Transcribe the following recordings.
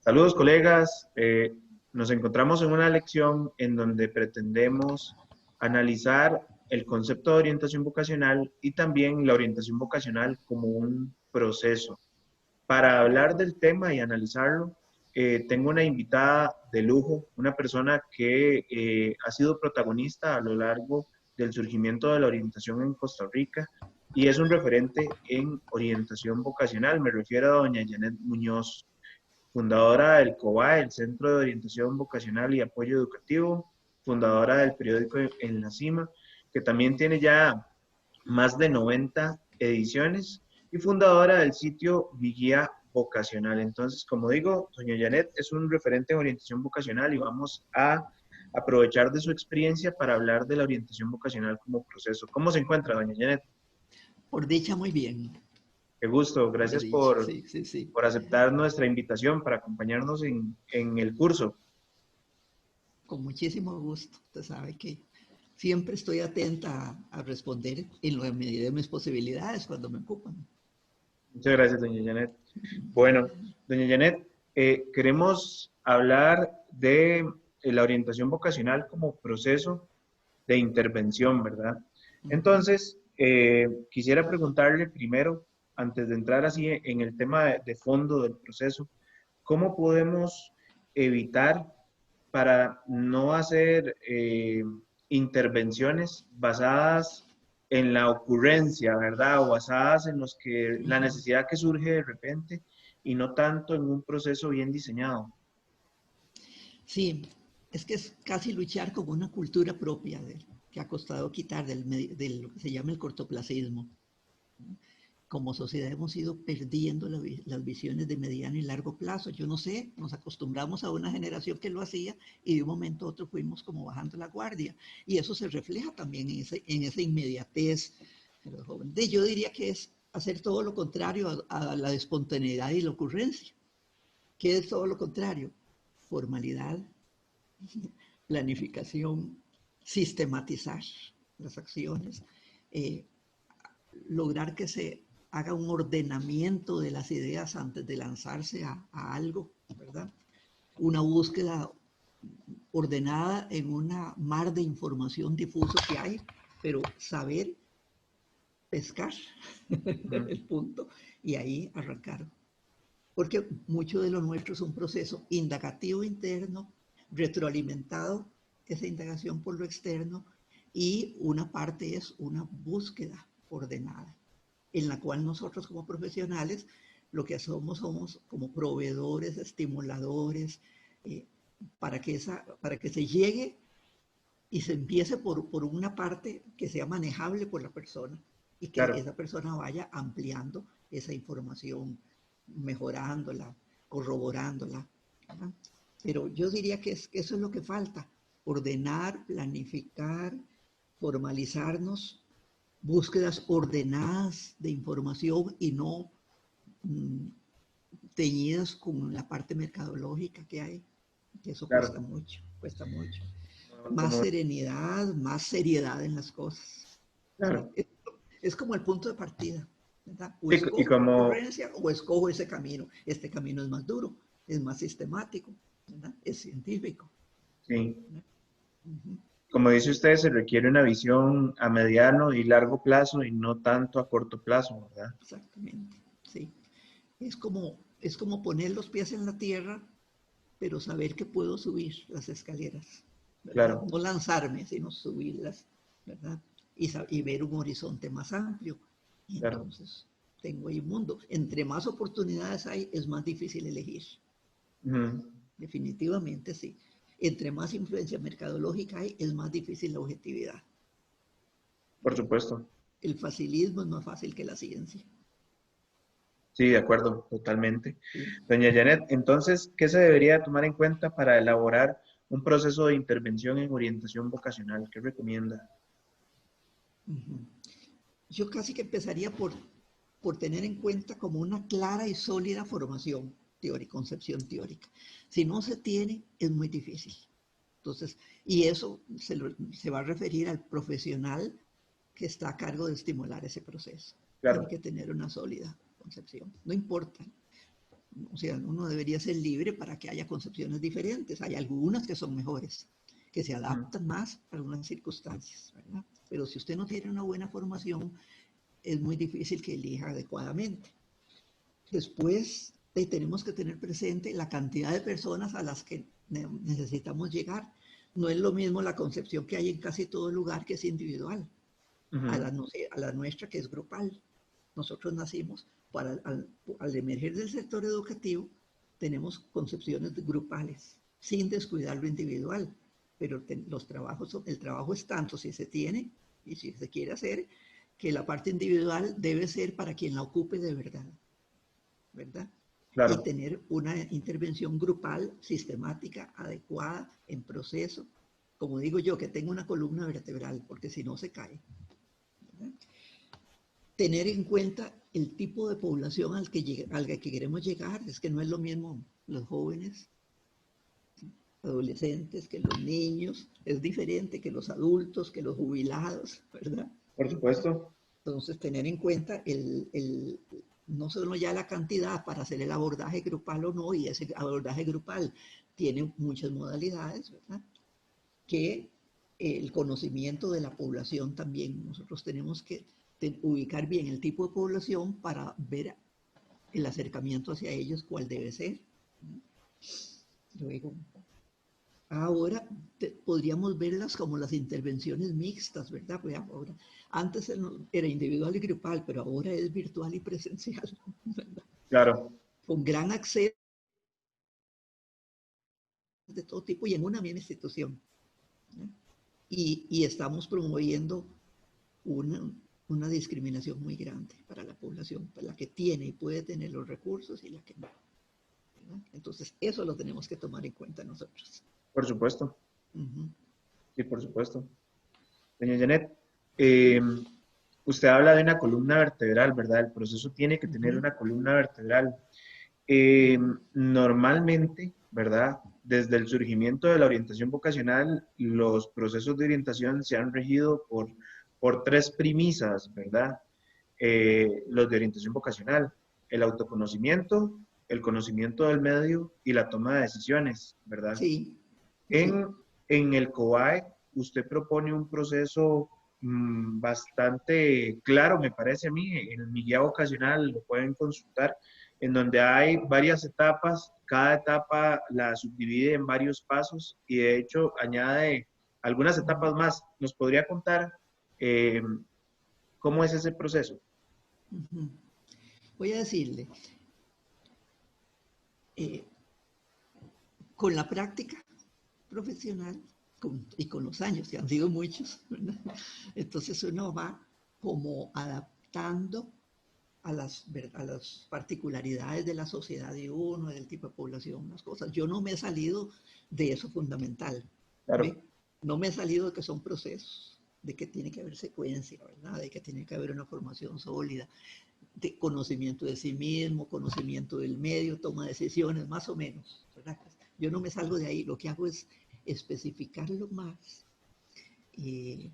Saludos, colegas. Nos encontramos en una lección en donde pretendemos analizar el concepto de orientación vocacional y también la orientación vocacional como un proceso. Para hablar del tema y analizarlo, tengo una invitada de lujo, una persona que ha sido protagonista a lo largo del surgimiento de la orientación en Costa Rica y es un referente en orientación vocacional. Me refiero a doña Janet Muñoz, fundadora del COBAE, el Centro de Orientación Vocacional y Apoyo Educativo, fundadora del periódico En la Cima, que también tiene ya más de 90 ediciones, y fundadora del sitio Vigía Vocacional. Entonces, como digo, doña Janet es un referente en orientación vocacional y vamos a aprovechar de su experiencia para hablar de la orientación vocacional como proceso. ¿Cómo se encuentra, doña Janet? Por dicha, muy bien. Qué gusto, Por gracias dicha, sí, sí, sí. por aceptar nuestra invitación para acompañarnos en el curso. Con muchísimo gusto. Usted sabe que siempre estoy atenta a responder en la medida de mis posibilidades cuando me ocupan. Muchas gracias, doña Janet. Bueno, doña Janet, queremos hablar de la orientación vocacional como proceso de intervención, ¿verdad? Entonces, quisiera preguntarle primero, antes de entrar así en el tema de fondo del proceso, ¿cómo podemos evitar para no hacer intervenciones basadas en la ocurrencia, ¿verdad? O basadas en la necesidad que surge de repente y no tanto en un proceso bien diseñado? Sí, es que es casi luchar con una cultura propia que ha costado quitar de lo que se llama el cortoplacismo. Como sociedad hemos ido perdiendo las visiones de mediano y largo plazo. Yo no sé, nos acostumbramos a una generación que lo hacía y de un momento a otro fuimos como bajando la guardia. Y eso se refleja también en esa inmediatez de los jóvenes. Yo diría que es hacer todo lo contrario a la espontaneidad y la ocurrencia. ¿Qué es todo lo contrario? Formalidad, planificación, sistematizar las acciones, eh, lograr que se haga un ordenamiento de las ideas antes de lanzarse a algo, ¿verdad? Una búsqueda ordenada en una mar de información difuso que hay, pero saber pescar el punto y ahí arrancar. Porque mucho de lo nuestro es un proceso indagativo interno, retroalimentado, esa indagación por lo externo, y una parte es una búsqueda ordenada en la cual nosotros como profesionales lo que somos como proveedores, estimuladores, eh, para que se llegue y se empiece por una parte que sea manejable por la persona y que Claro, esa persona vaya ampliando esa información, mejorándola, corroborándola, ¿verdad? Pero yo diría que eso es lo que falta, ordenar, planificar, formalizarnos, búsquedas ordenadas de información y no mm, teñidas con la parte mercadológica que hay, que eso cuesta claro. mucho, cuesta mucho. Más Como, serenidad, más seriedad en las cosas. ¿Sí? claro. Es como el punto de partida, ¿verdad? O Y escojo la como, ocurrencia o escojo ese camino. Este camino es más duro, es más sistemático, ¿verdad? Es científico. sí, ¿Verdad? Uh-huh. como dice usted, se requiere una visión a mediano y largo plazo y no tanto a corto plazo, ¿verdad? Exactamente, sí. Es como poner los pies en la tierra, pero saber que puedo subir las escaleras, ¿verdad? Claro, No lanzarme, sino subirlas, ¿verdad? Y ver un horizonte más amplio. Y claro. entonces tengo ahí un mundo. Entre más oportunidades hay, es más difícil elegir. Ujú. Definitivamente sí. Entre más influencia mercadológica hay, es más difícil la objetividad. Por supuesto. El facilismo es más fácil que la ciencia. Sí, de acuerdo, totalmente. ¿Sí? Doña Janet, entonces, ¿qué se debería tomar en cuenta para elaborar un proceso de intervención en orientación vocacional? ¿Qué recomienda? Uh-huh. Yo casi que empezaría por tener en cuenta como una clara y sólida formación teórica, concepción teórica. Si no se tiene, es muy difícil. Entonces, y eso se va a referir al profesional que está a cargo de estimular ese proceso. Tiene Claro. que tener una sólida concepción. No importa. O sea, uno debería ser libre para que haya concepciones diferentes. Hay algunas que son mejores, que se adaptan más para unas circunstancias, ¿verdad? Pero si usted no tiene una buena formación, es muy difícil que elija adecuadamente. Después, tenemos que tener presente la cantidad de personas a las que necesitamos llegar. No es lo mismo la concepción que hay en casi todo lugar, que es individual, a la nuestra, que es grupal. Nosotros nacimos, al emerger del sector educativo, tenemos concepciones grupales, sin descuidar lo individual. Pero el trabajo es tanto si se tiene y si se quiere hacer, que la parte individual debe ser para quien la ocupe de verdad, ¿verdad? Y Claro, tener una intervención grupal, sistemática, adecuada, en proceso. Como digo yo, que tenga una columna vertebral, porque si no se cae, ¿verdad? Tener en cuenta el tipo de población al que queremos llegar. Es que no es lo mismo los jóvenes, adolescentes, que los niños, es diferente que los adultos, que los jubilados, ¿verdad? por supuesto. Entonces, tener en cuenta no solo ya la cantidad para hacer el abordaje grupal o no, y ese abordaje grupal tiene muchas modalidades, ¿verdad? Que el conocimiento de la población también. Nosotros tenemos que ubicar bien el tipo de población para ver el acercamiento hacia ellos, cuál debe ser. Luego, ahora podríamos verlas como las intervenciones mixtas, ¿verdad? Pues ahora, antes era individual y grupal, pero ahora es virtual y presencial, ¿verdad? Claro, Con gran acceso de todo tipo y en una misma institución, ¿no? Y estamos promoviendo una, una discriminación muy grande para la población, para la que tiene y puede tener los recursos y la que no, ¿verdad? Entonces, eso lo tenemos que tomar en cuenta nosotros. por supuesto. Uh-huh. Sí, por supuesto. Doña Janet, eh, usted habla de una columna vertebral, ¿verdad? El proceso tiene que tener Uh-huh. una columna vertebral. Normalmente, ¿verdad? Desde el surgimiento de la orientación vocacional, los procesos de orientación se han regido por tres premisas, ¿verdad? Los de orientación vocacional: el autoconocimiento, el conocimiento del medio y la toma de decisiones, ¿verdad? Sí, sí. En, en el COAE, usted propone un proceso bastante claro, me parece a mí. En mi guía vocacional lo pueden consultar, en donde hay varias etapas. Cada etapa la subdivide en varios pasos y de hecho añade algunas etapas más. ¿Nos podría contar eh, cómo es ese proceso? Uh-huh. Voy a decirle, eh, con la práctica profesional y con los años, que han sido muchos, ¿verdad? Entonces uno va como adaptando a las particularidades de la sociedad de uno, del tipo de población, unas cosas. Yo no me he salido de eso fundamental, Claro, ¿ve? No me he salido de que son procesos, de que tiene que haber secuencia, ¿verdad? De que tiene que haber una formación sólida, de conocimiento de sí mismo, conocimiento del medio, toma de decisiones, más o menos, ¿verdad? Yo no me salgo de ahí, lo que hago es especificarlo más, eh,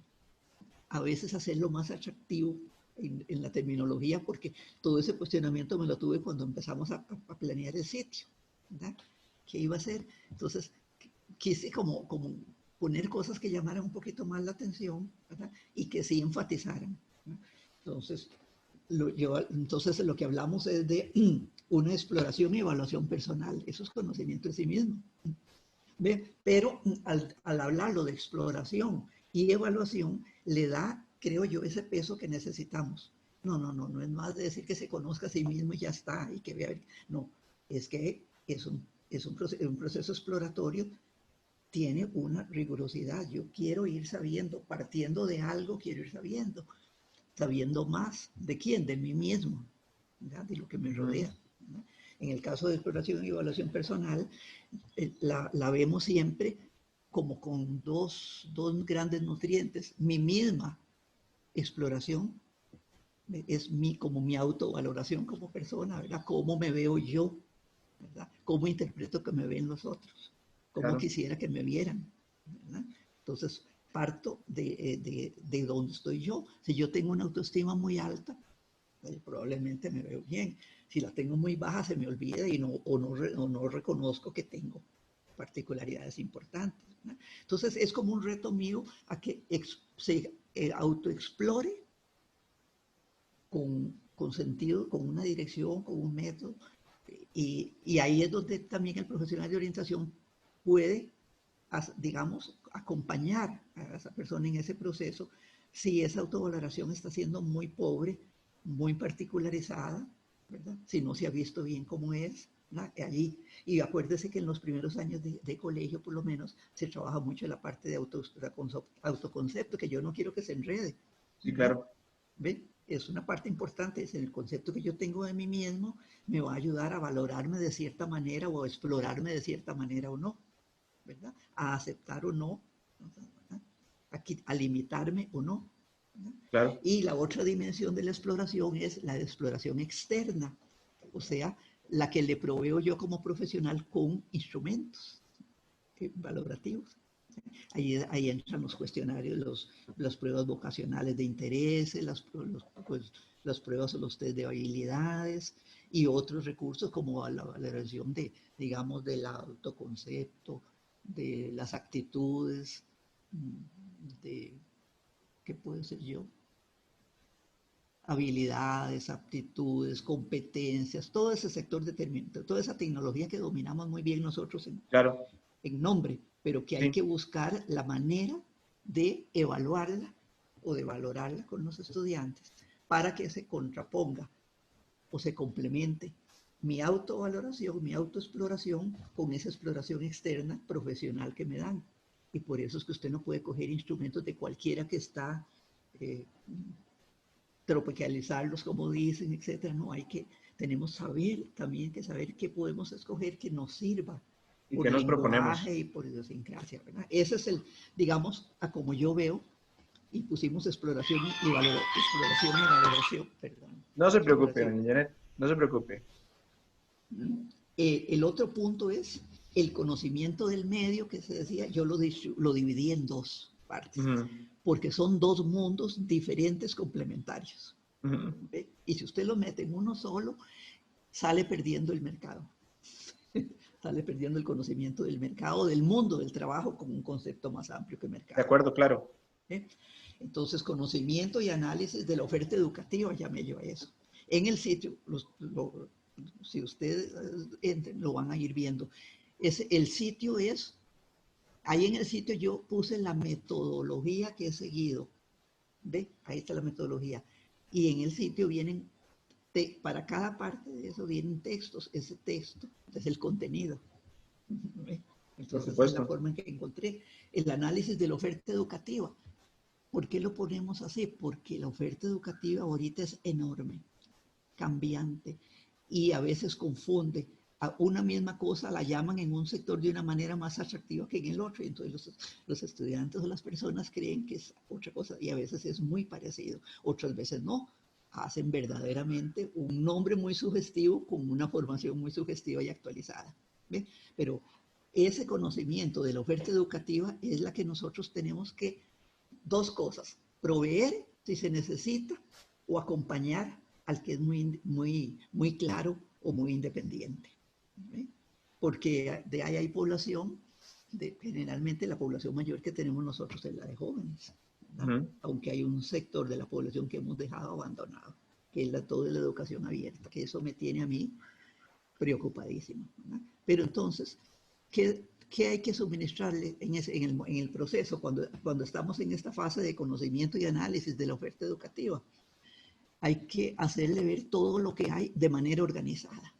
a veces hacerlo más atractivo en la terminología, porque todo ese cuestionamiento me lo tuve cuando empezamos a planear el sitio, ¿verdad? ¿Qué iba a hacer? Entonces, quise como poner cosas que llamaran un poquito más la atención, ¿verdad? Y que sí enfatizaran, ¿no? Entonces, entonces lo que hablamos es de una exploración y evaluación personal. Eso es conocimiento de sí mismo. ¿Ve? Pero al hablarlo de exploración y evaluación, le da, creo yo, ese peso que necesitamos. No es más de decir que se conozca a sí mismo y ya está, y que vea. No, es que un proceso exploratorio, tiene una rigurosidad. Yo quiero ir sabiendo, partiendo de algo, quiero ir sabiendo más. ¿De quién? De mí mismo, ¿verdad? De lo que me rodea, ¿verdad? En el caso de exploración y evaluación personal, la vemos siempre como con dos grandes nutrientes. Mi misma exploración es como mi autovaloración como persona, ¿verdad? Cómo me veo yo, ¿verdad? Cómo interpreto que me ven los otros, cómo claro, quisiera que me vieran, ¿verdad? Entonces, parto de donde estoy yo. Si yo tengo una autoestima muy alta, probablemente me veo bien. Si la tengo muy baja, se me olvida y no reconozco que tengo particularidades importantes, ¿verdad? Entonces, es como un reto mío a que se autoexplore con sentido, con una dirección, con un método. Y ahí es donde también el profesional de orientación puede, digamos, acompañar a esa persona en ese proceso si esa autovaloración está siendo muy pobre, muy particularizada, ¿verdad? Si no se ha visto bien cómo es, ¿verdad? Allí. Y acuérdese que en los primeros años de colegio, por lo menos, se trabaja mucho en la parte de autoconcepto, que yo no quiero que se enrede, Sí, ¿verdad? claro. ¿Ve? Es una parte importante, es el concepto que yo tengo de mí mismo, me va a ayudar a valorarme de cierta manera o a explorarme de cierta manera o no, ¿verdad? A aceptar o no, ¿verdad? A limitarme o no, ¿verdad? Claro. Y la otra dimensión de la exploración es la de exploración externa, o sea, la que le proveo yo como profesional con instrumentos valorativos. Ahí entran los cuestionarios, las pruebas vocacionales de intereses, pues, las pruebas o los test de habilidades y otros recursos como la valoración de, digamos, del autoconcepto, de las actitudes, de, ¿qué puede ser yo? Habilidades, aptitudes, competencias, todo ese sector determinado, toda esa tecnología que dominamos muy bien nosotros Claro. en nombre, pero que hay Sí. que buscar la manera de evaluarla o de valorarla con los estudiantes para que se contraponga o se complemente mi autovaloración, mi autoexploración con esa exploración externa profesional que me dan. Y por eso es que usted no puede coger instrumentos de cualquiera que está, eh, tropicalizarlos como dicen, etcétera. No, tenemos también que saber qué podemos escoger que nos sirva ¿Y por qué nos proponemos? lenguaje y por idiosincrasia, ¿verdad? Ese es digamos, a como yo veo, y pusimos exploración y valoración, perdón, No se preocupe, exploración. doña Janet, no se preocupe. El otro punto es el conocimiento del medio que se decía, yo lo dividí en dos partes, Ujú, porque son dos mundos diferentes complementarios. ujú. ¿Ve? Y si usted lo mete en uno solo, sale perdiendo el mercado, sale perdiendo el conocimiento del mercado, del mundo del trabajo como un concepto más amplio que De mercado. acuerdo, claro. ¿Eh? Entonces, conocimiento y análisis de la oferta educativa, llamé yo a eso. En el sitio, si ustedes entren, lo van a ir viendo. El sitio ahí en el sitio yo puse la metodología que he seguido. ¿Ve? Ahí está la metodología. Y en el sitio vienen, para cada parte de eso vienen textos. Ese texto es el contenido. ¿Ve? Por Entonces, esa es la supuesto. forma en que encontré. El análisis de la oferta educativa. ¿Por qué lo ponemos así? Porque la oferta educativa ahorita es enorme, cambiante y a veces confunde. A una misma cosa la llaman en un sector de una manera más atractiva que en el otro. Y entonces los estudiantes o las personas creen que es otra cosa y a veces es muy parecido, otras veces no. Hacen verdaderamente un nombre muy sugestivo con una formación muy sugestiva y actualizada. ¿Ve? Pero ese conocimiento de la oferta educativa es la que nosotros tenemos que dos cosas, proveer si se necesita o acompañar al que es muy claro o muy independiente. ¿Eh? Porque de ahí hay población, generalmente la población mayor que tenemos nosotros es la de jóvenes, ¿verdad? Ujú. Aunque hay un sector de la población que hemos dejado abandonado, que es toda la educación abierta, que eso me tiene a mí preocupadísimo, ¿verdad? Pero entonces, ¿qué hay que suministrarle en el proceso cuando estamos en esta fase de conocimiento y análisis de la oferta educativa? Hay que hacerle ver todo lo que hay de manera organizada.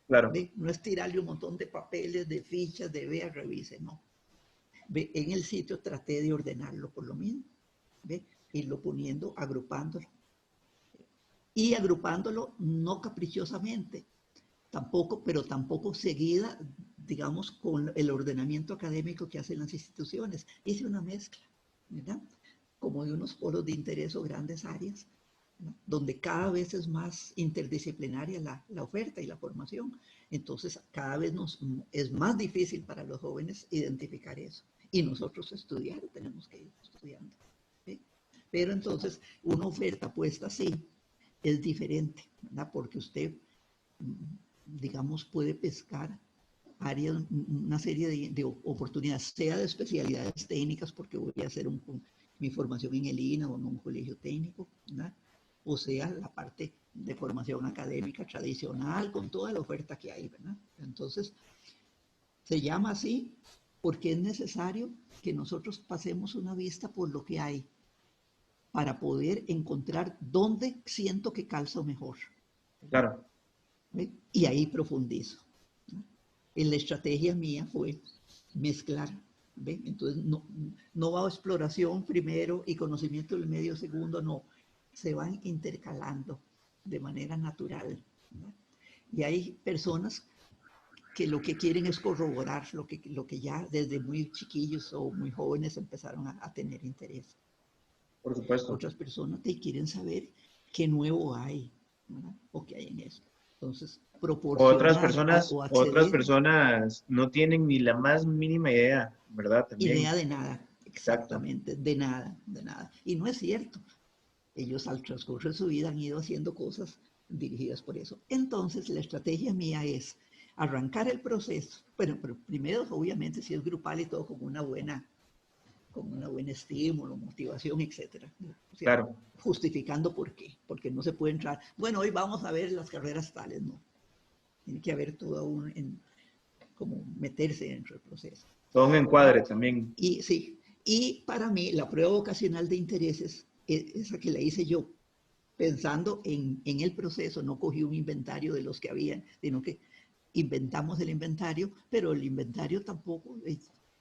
Claro. ¿Ve? No es tirarle un montón de papeles, de fichas, de vea, revise, no. ¿Ve? En el sitio traté de ordenarlo por lo mismo, ¿ve? Irlo poniendo, agrupándolo. Y agrupándolo no caprichosamente, tampoco, pero tampoco seguida, digamos, con el ordenamiento académico que hacen las instituciones. Hice una mezcla, ¿verdad? Como de unos polos de interés o grandes áreas, ¿no? Donde cada vez es más interdisciplinaria la oferta y la formación. Entonces, cada vez es más difícil para los jóvenes identificar eso. Y nosotros estudiar, tenemos que ir estudiando. ¿Sí? Pero entonces, una oferta puesta así es diferente, ¿verdad? Porque usted digamos, puede pescar áreas, una serie de oportunidades, sea de especialidades técnicas, porque voy a hacer mi formación en el INA o en un colegio técnico, ¿verdad? O sea, la parte de formación académica tradicional, con toda la oferta que hay, ¿verdad? Entonces, se llama así porque es necesario que nosotros pasemos una vista por lo que hay para poder encontrar dónde siento que calzo mejor. Claro. ¿Ve? Y ahí profundizo. ¿No? En la estrategia mía fue mezclar. ¿Ve? Entonces, no va a exploración primero y conocimiento del medio segundo, no. Se van intercalando de manera natural. ¿No? Y hay personas que lo que quieren es corroborar lo que ya desde muy chiquillos o muy jóvenes empezaron a tener interés. Por supuesto. Otras personas te quieren saber qué nuevo hay, ¿verdad? O qué hay en eso. Entonces, proporcionar o Otras acceder, personas no tienen ni la más mínima idea, ¿verdad? También. idea de nada, Exacto. exactamente, de nada, de nada. Y no es cierto. Ellos al transcurso de su vida han ido haciendo cosas dirigidas por eso. Entonces, la estrategia mía es arrancar el proceso. Bueno, pero primero, obviamente, si es grupal y todo, con una buena estímulo, motivación, etcétera. O sea, Claro. justificando por qué. Porque no se puede entrar, bueno, hoy vamos a ver las carreras tales, no. Tiene que haber todo como meterse dentro del proceso. Todo un encuadre también. Y sí, y para mí la prueba vocacional de intereses, esa que la hice yo, pensando en el proceso, no cogí un inventario de los que habían, sino que inventamos el inventario, pero el inventario tampoco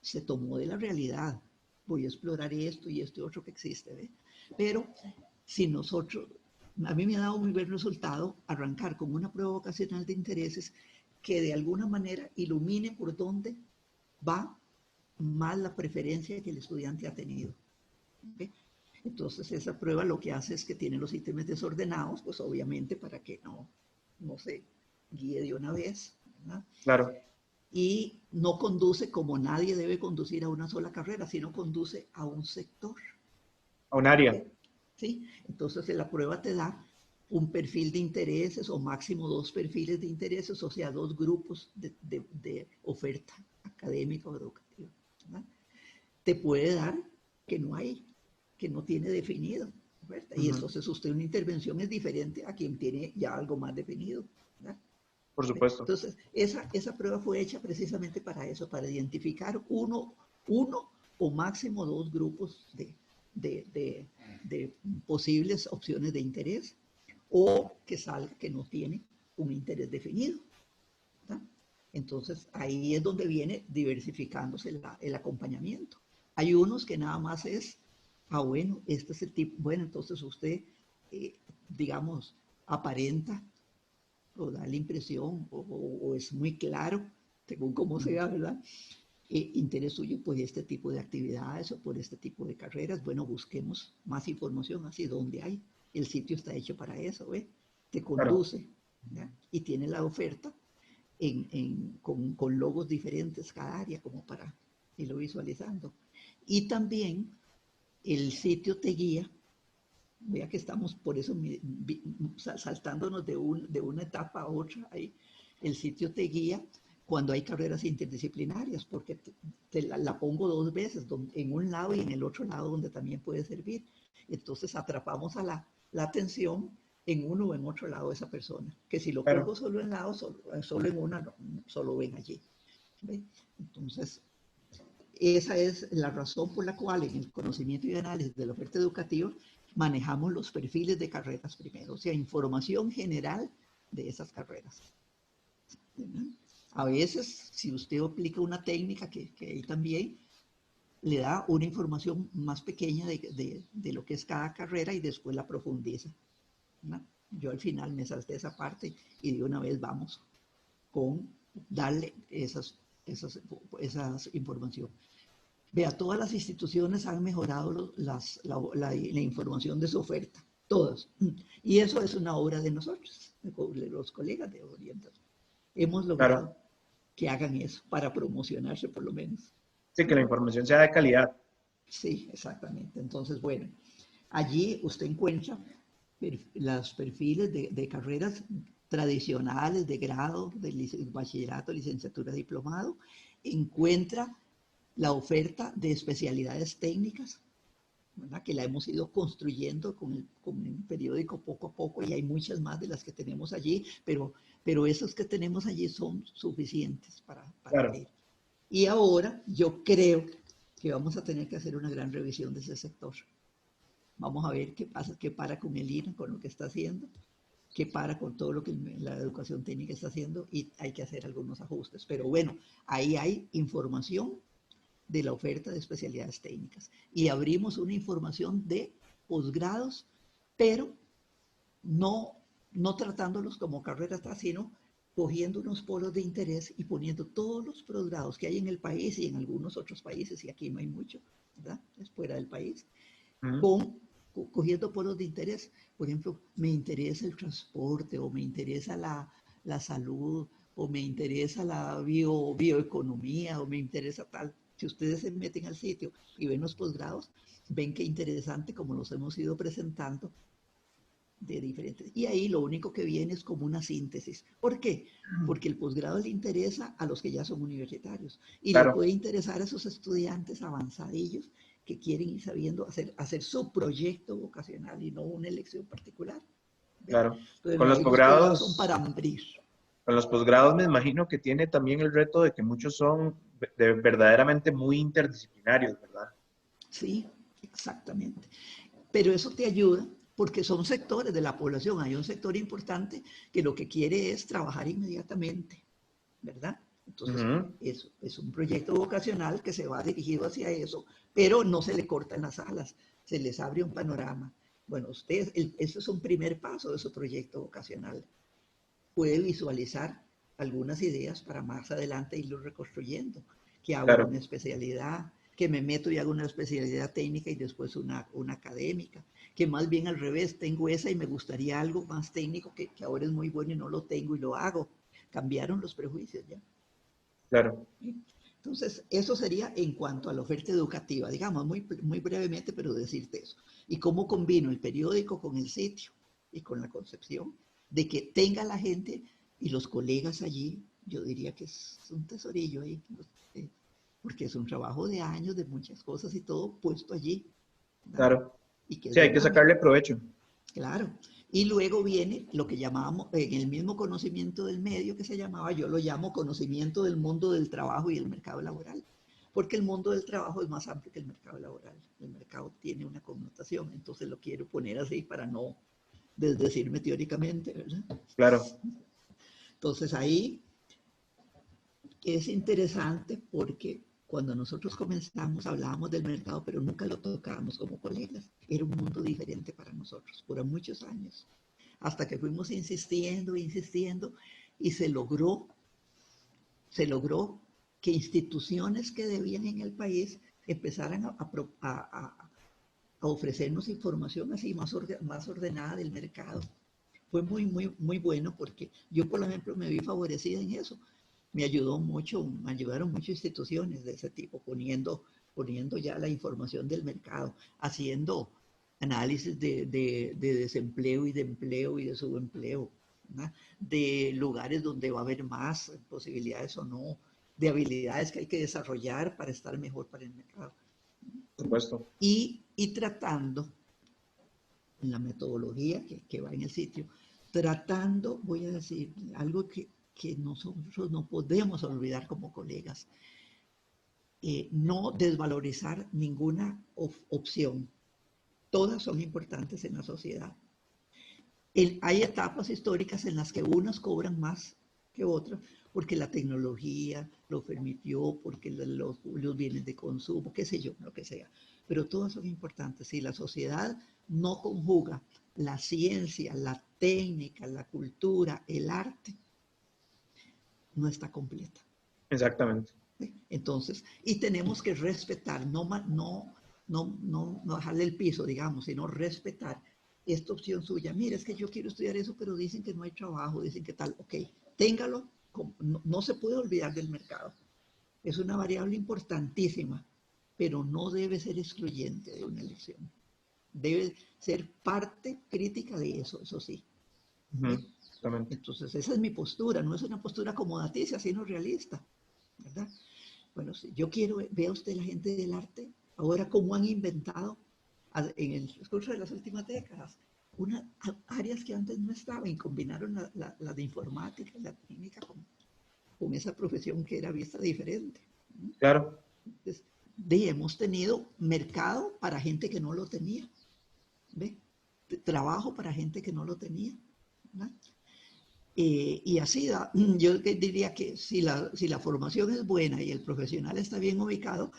se tomó de la realidad. Voy a explorar esto y esto y otro que existe, ¿ve? Pero si nosotros, a mí me ha dado muy buen resultado arrancar con una prueba vocacional de intereses que de alguna manera ilumine por dónde va más la preferencia que el estudiante ha tenido. ¿Okay? Entonces esa prueba lo que hace es que tiene los ítems desordenados, pues obviamente para que no se guíe de una vez, ¿verdad? Claro. Y no conduce como nadie debe conducir a una sola carrera, sino conduce a un sector. A un área. ¿Okay? ¿Sí? Entonces la prueba te da un perfil de intereses o máximo 2 perfiles de intereses, o sea, 2 grupos de oferta académica o educativa, ¿verdad? Te puede dar que no hay, que no tiene definido, ¿verdad? Y entonces usted una intervención es diferente a quien tiene ya algo más definido, ¿verdad? Por supuesto. Entonces, esa prueba fue hecha precisamente para eso, para identificar uno o máximo 2 grupos de posibles opciones de interés o que salga que no tiene un interés definido, ¿verdad? Entonces, ahí es donde viene diversificándose el acompañamiento. Hay unos que nada más es, bueno, este es el tipo, bueno, entonces usted, digamos, aparenta o da la impresión o es muy claro, según cómo sea, ¿verdad? Interés suyo por este tipo de actividades o por este tipo de carreras. Bueno, busquemos más información así donde hay. El sitio está hecho para eso, ¿ve? Te Claro. conduce, ¿verdad? Y tiene la oferta con logos diferentes cada área como para irlo visualizando. Y también el sitio te guía. Vea que estamos por eso saltándonos de una etapa a otra. Ahí. El sitio te guía cuando hay carreras interdisciplinarias, porque la pongo 2 veces, en un lado y en el otro lado donde también puede servir. Entonces atrapamos a la atención en uno o en otro lado de esa persona, que si lo Claro. pongo solo en lado, solo en una, no, solo ven allí. ¿Ve? Entonces, esa es la razón por la cual en el conocimiento y análisis de la oferta educativa manejamos los perfiles de carreras primero, o sea, información general de esas carreras. ¿Verdad? A veces, si usted aplica una técnica que ahí también le da una información más pequeña de lo que es cada carrera y después la profundiza. ¿Verdad? Yo al final me salté esa parte y de una vez vamos con darle esa información. Vea, todas las instituciones han mejorado la información de su oferta, todas. Y eso es una obra de nosotros, de los colegas de orientación. Hemos Claro. logrado que hagan eso para promocionarse por lo menos. Sí, que la información sea de calidad. Sí, exactamente. Entonces, bueno, allí usted encuentra los perfiles de carreras tradicionales de grado, de bachillerato, licenciatura, diplomado, encuentra la oferta de especialidades técnicas, ¿verdad? Que la hemos ido construyendo con el periódico poco a poco, y hay muchas más de las que tenemos allí, pero esos que tenemos allí son suficientes para Claro, abrir. Y ahora yo creo que vamos a tener que hacer una gran revisión de ese sector. Vamos a ver qué pasa, qué para con el INA, con lo que está haciendo, qué para con todo lo que la educación técnica está haciendo, y hay que hacer algunos ajustes. Pero bueno, ahí hay información de la oferta de especialidades técnicas. Y abrimos una información de posgrados, pero no tratándolos como carreras, sino cogiendo unos polos de interés y poniendo todos los posgrados que hay en el país y en algunos otros países, y aquí no hay mucho, ¿verdad? Es fuera del país, cogiendo polos de interés. Por ejemplo, me interesa el transporte, o me interesa la salud, o me interesa la bioeconomía, o me interesa tal. Si ustedes se meten al sitio y ven los posgrados, ven qué interesante como los hemos ido presentando de diferentes. Y ahí lo único que viene es como una síntesis. ¿Por qué? Porque el posgrado le interesa a los que ya son universitarios, y le claro, puede interesar a esos estudiantes avanzadillos que quieren ir sabiendo hacer su proyecto vocacional y no una elección particular. ¿Ve? claro. Entonces, Con los ahí los posgrados son posgrados, para abrir. con los posgrados me imagino que tiene también el reto de que muchos son verdaderamente muy interdisciplinarios, ¿verdad? Sí, exactamente. Pero eso te ayuda porque son sectores de la población. Hay un sector importante que lo que quiere es trabajar inmediatamente, ¿verdad? Entonces, es un proyecto vocacional que se va dirigido hacia eso, pero no se le cortan las alas, se les abre un panorama. Bueno, usted, eso es un primer paso de su proyecto vocacional. Puede visualizar algunas ideas para más adelante irlo reconstruyendo, que hago una Claro, especialidad, que me meto y hago una especialidad técnica y después una académica, que más bien al revés, tengo esa y me gustaría algo más técnico que ahora es muy bueno y no lo tengo y lo hago. Cambiaron los prejuicios ya. claro, Entonces, eso sería en cuanto a la oferta educativa, digamos, muy brevemente, pero decirte eso. Y cómo combino el periódico con el sitio y con la concepción de que tenga la gente y los colegas allí. Yo diría que es un tesorillo ahí, porque es un trabajo de años, de muchas cosas y todo puesto allí, ¿verdad? claro. Y que es Sí, hay que dinámico. sacarle provecho. Claro. Y luego viene lo que llamábamos, en el mismo conocimiento del medio que se llamaba, yo lo llamo conocimiento del mundo del trabajo y el mercado laboral, porque el mundo del trabajo es más amplio que el mercado laboral. El mercado tiene una connotación, entonces lo quiero poner así para no desdecirme teóricamente, ¿verdad? Claro, Entonces ahí es interesante porque cuando nosotros comenzamos hablábamos del mercado, pero nunca lo tocábamos como colegas. Era un mundo diferente para nosotros por muchos años, hasta que fuimos insistiendo, insistiendo, y se logró que instituciones que debían en el país empezaran a ofrecernos información así más ordenada del mercado. Fue muy bueno porque yo, por ejemplo, me vi favorecida en eso. Me ayudaron mucho instituciones de ese tipo, poniendo ya la información del mercado, haciendo análisis de desempleo y de empleo y de subempleo, ¿verdad? De lugares donde va a haber más posibilidades o no, de habilidades que hay que desarrollar para estar mejor para el mercado. por supuesto. Y tratando, en la metodología que va en el sitio, tratando, voy a decir, algo que nosotros no podemos olvidar como colegas, no desvalorizar ninguna opción. Todas son importantes en la sociedad. Hay etapas históricas en las que unas cobran más que otras, porque la tecnología lo permitió, porque los bienes de consumo, qué sé yo, lo que sea. Pero todas son importantes. Si la sociedad no conjuga la ciencia, la técnica, la cultura, el arte, no está completa. Exactamente. ¿Sí? Entonces, y tenemos que respetar, no bajarle el piso, digamos, sino respetar esta opción suya. Mira, es que yo quiero estudiar eso, pero dicen que no hay trabajo, dicen que tal, ok, téngalo, no se puede olvidar del mercado. Es una variable importantísima, pero no debe ser excluyente de una elección. Debe ser parte crítica de eso sí. Ujú. ¿Sí? Exactamente. Entonces, esa es mi postura, no es una postura acomodaticia, sino realista, ¿verdad? Bueno, si yo quiero, vea usted la gente del arte, ahora cómo han inventado en el curso de las últimas décadas, unas áreas que antes no estaban y combinaron la de informática y la técnica con esa profesión que era vista diferente. Claro, Entonces, hemos tenido mercado para gente que no lo tenía, ¿ve? Trabajo para gente que no lo tenía, ¿verdad? Y así yo diría que si la formación es buena y el profesional está bien ubicado,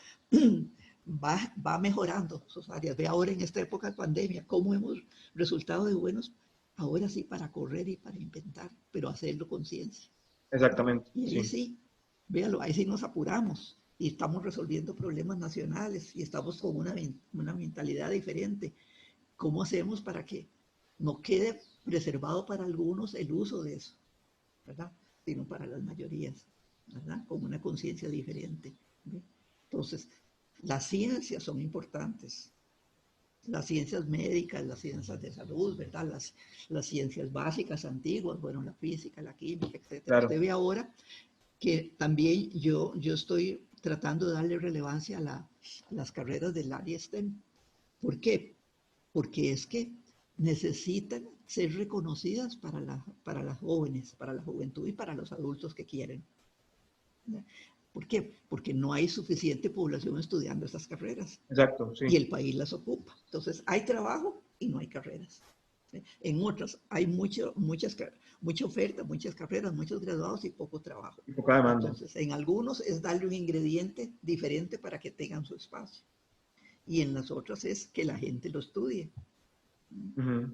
va mejorando sus áreas. Ve ahora en esta época de pandemia cómo hemos resultado de buenos, ahora sí para correr y para inventar, pero hacerlo con ciencia. exactamente, Y ahí sí. sí, véalo, ahí sí nos apuramos y estamos resolviendo problemas nacionales y estamos con una mentalidad diferente. ¿Cómo hacemos para que no quede reservado para algunos el uso de eso, ¿verdad? Sino para las mayorías, ¿verdad? Con una conciencia diferente. ¿Ve? Entonces, las ciencias son importantes. Las ciencias médicas, las ciencias de salud, ¿verdad? Las ciencias básicas antiguas, bueno, la física, la química, etcétera. Usted Claro, ve ahora que también yo estoy tratando de darle relevancia a las carreras del área STEM. ¿Por qué? Porque es que necesitan ser reconocidas para las jóvenes, para la juventud y para los adultos que quieren. ¿Por qué? Porque no hay suficiente población estudiando estas carreras exacto, y sí. el país las ocupa. Entonces, hay trabajo y no hay carreras. En otras hay mucha oferta, muchas carreras, muchos graduados y poco trabajo. Y poca demanda. Entonces, en algunos es darle un ingrediente diferente para que tengan su espacio. Y en las otras es que la gente lo estudie. Ujú.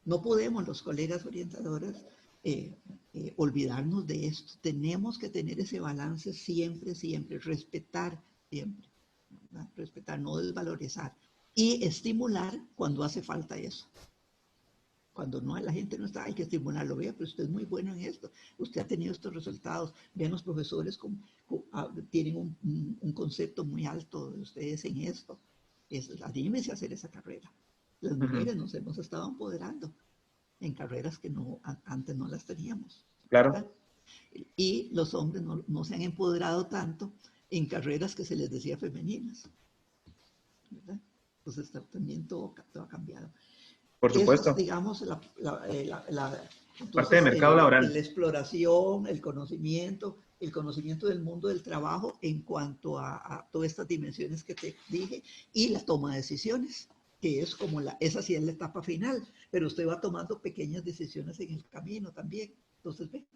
No podemos los colegas orientadores olvidarnos de esto. Tenemos que tener ese balance siempre, siempre, respetar siempre, ¿verdad? Respetar, no desvalorizar y estimular cuando hace falta eso. Cuando no, la gente no está, hay que estimularlo. Vea, pero usted es muy bueno en esto. Usted ha tenido estos resultados. Vean los profesores tienen un concepto muy alto de ustedes en esto. Anímese a hacer esa carrera. Las Ujú. mujeres nos hemos estado empoderando en carreras que antes no las teníamos, ¿verdad? Claro, Y los hombres no se han empoderado tanto en carreras que se les decía femeninas, ¿verdad? Entonces también todo ha cambiado. por Eso es, supuesto. digamos, Parte de entonces mercado laboral. la exploración, el conocimiento del mundo del trabajo en cuanto a todas estas dimensiones que te dije y la toma de decisiones, que es como esa sí es la etapa final, pero usted va tomando pequeñas decisiones en el camino también. Entonces, ve,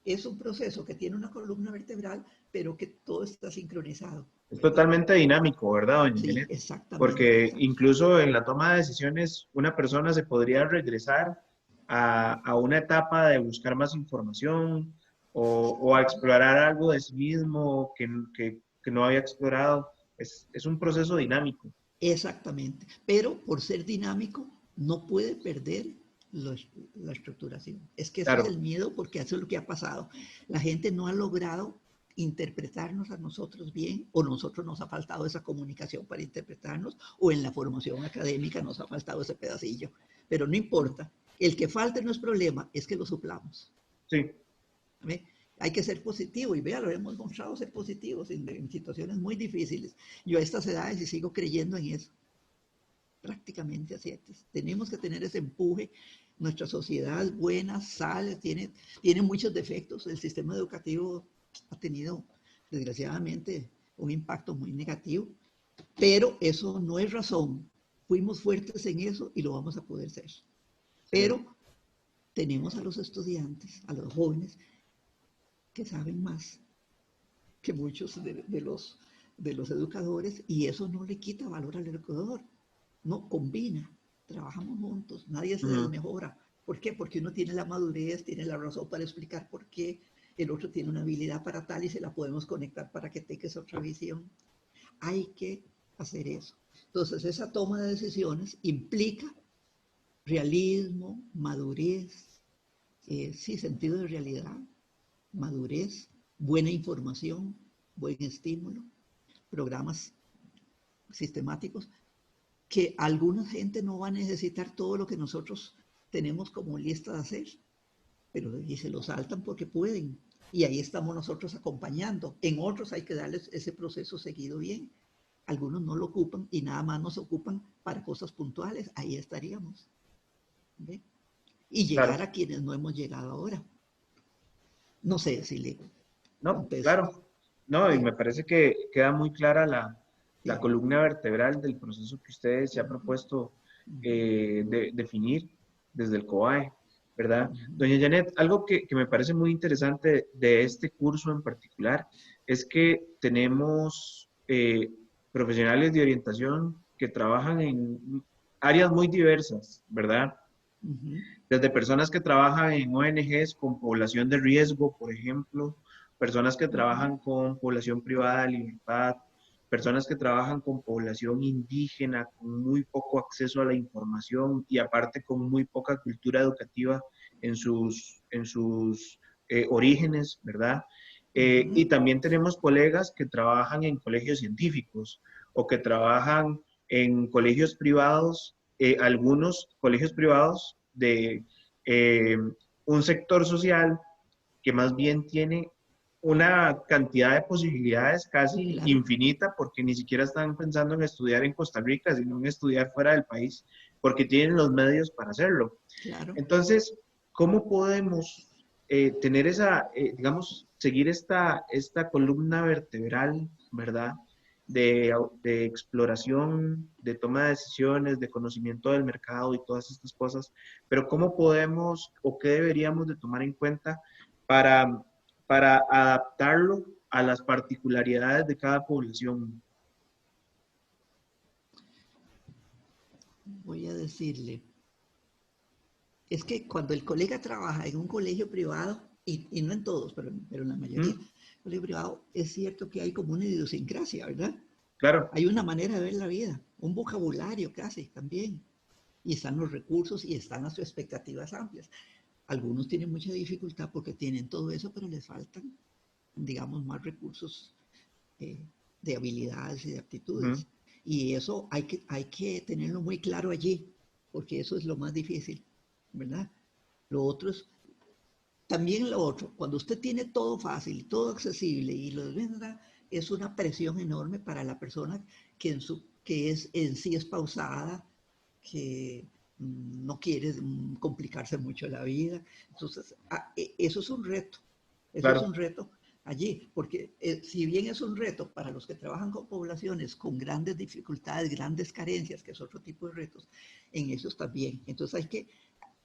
es un proceso que tiene una columna vertebral, pero que todo está sincronizado, Es ¿verdad? totalmente dinámico, ¿verdad, doña Sí, Janet? exactamente, Porque exactamente. incluso en la toma de decisiones, una persona se podría regresar a una etapa de buscar más información o a explorar algo de sí mismo que no había explorado. Es un proceso dinámico. Exactamente, pero por ser dinámico no puede perder la estructuración. Es que eso es el Claro. miedo porque eso es lo que ha pasado. La gente no ha logrado interpretarnos a nosotros bien o nosotros nos ha faltado esa comunicación para interpretarnos o en la formación académica nos ha faltado ese pedacillo. Pero no importa, el que falte no es problema, es que lo suplamos. Sí, ¿Ve? Hay que ser positivo y vea, lo hemos mostrado ser positivos en situaciones muy difíciles. Yo a estas edades y sigo creyendo en eso prácticamente así. Tenemos que tener ese empuje. Nuestra sociedad es buena, sale, tiene muchos defectos. El sistema educativo ha tenido, desgraciadamente, un impacto muy negativo, pero eso no es razón. Fuimos fuertes en eso y lo vamos a poder ser. sí. Pero tenemos a los estudiantes, a los jóvenes, que saben más que muchos de los educadores y eso no le quita valor al educador. No, combina, trabajamos juntos, nadie se Ujú. desmejora. ¿Por qué? Porque uno tiene la madurez, tiene la razón para explicar por qué, el otro tiene una habilidad para tal y se la podemos conectar para que tengas otra visión. Hay que hacer eso. Entonces, esa toma de decisiones implica realismo, madurez, sí, sentido de realidad, madurez, buena información, buen estímulo, programas sistemáticos que alguna gente no va a necesitar todo lo que nosotros tenemos como lista de hacer, pero y se lo saltan porque pueden. Y ahí estamos nosotros acompañando. En otros hay que darles ese proceso seguido bien. Algunos no lo ocupan y nada más nos ocupan para cosas puntuales. Ahí estaríamos. ¿Ve? Y llegar Claro. a quienes no hemos llegado ahora. No sé si le No, contesto. claro. No, y Sí, me parece que queda muy clara la sí. columna vertebral del proceso que ustedes se ha Ujú, propuesto ujú, definir desde el COAE, ¿verdad? ujú, Doña Janet, algo que me parece muy interesante de este curso en particular es que tenemos profesionales de orientación que trabajan en áreas muy diversas, ¿verdad? ujú, Desde personas que trabajan en ONGs con población de riesgo, por ejemplo, personas que ujú, trabajan con población privada de libertad, personas que trabajan con población indígena, con muy poco acceso a la información y aparte con muy poca cultura educativa en sus orígenes, ¿verdad? ujú. Y también tenemos colegas que trabajan en colegios científicos o que trabajan en colegios privados, algunos colegios privados de un sector social que más bien tiene una cantidad de posibilidades casi Claro, infinita porque ni siquiera están pensando en estudiar en Costa Rica, sino en estudiar fuera del país, porque tienen los medios para hacerlo. claro. Entonces, ¿cómo podemos tener digamos, seguir esta columna vertebral, ¿verdad? De exploración, de toma de decisiones, de conocimiento del mercado y todas estas cosas, pero ¿cómo podemos o qué deberíamos de tomar en cuenta para, para adaptarlo a las particularidades de cada población? Voy a decirle, es que cuando el colega trabaja en un colegio privado, y no en todos, pero en la mayoría, ¿Mm? colegio privado, es cierto que hay como una idiosincrasia, ¿verdad? Claro, Hay una manera de ver la vida, un vocabulario casi también. Y están los recursos y están las expectativas amplias. Algunos tienen mucha dificultad porque tienen todo eso, pero les faltan, digamos, más recursos eh, de habilidades y de ujú, aptitudes. Y eso hay que tenerlo muy claro allí, porque eso es lo más difícil, ¿verdad? Lo otro es, también lo otro, cuando usted tiene todo fácil, todo accesible y lo venda, es una presión enorme para la persona que es, en sí es pausada, que no quiere complicarse mucho la vida. Entonces, eso es un reto, eso es un claro, reto allí, porque si bien es un reto para los que trabajan con poblaciones con grandes dificultades, grandes carencias, que es otro tipo de retos, en esos también. Entonces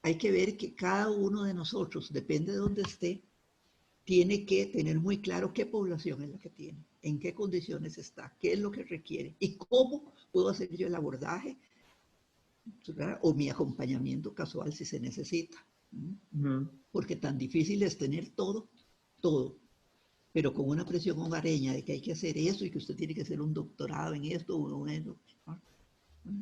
hay que ver que cada uno de nosotros, depende de dónde esté, tiene que tener muy claro qué población es la que tiene, en qué condiciones está, qué es lo que requiere y cómo puedo hacer yo el abordaje, ¿verdad? O mi acompañamiento casual si se necesita. ujú, Porque tan difícil es tener todo, todo, pero con una presión hogareña de que hay que hacer eso y que usted tiene que hacer un doctorado en esto o en eso.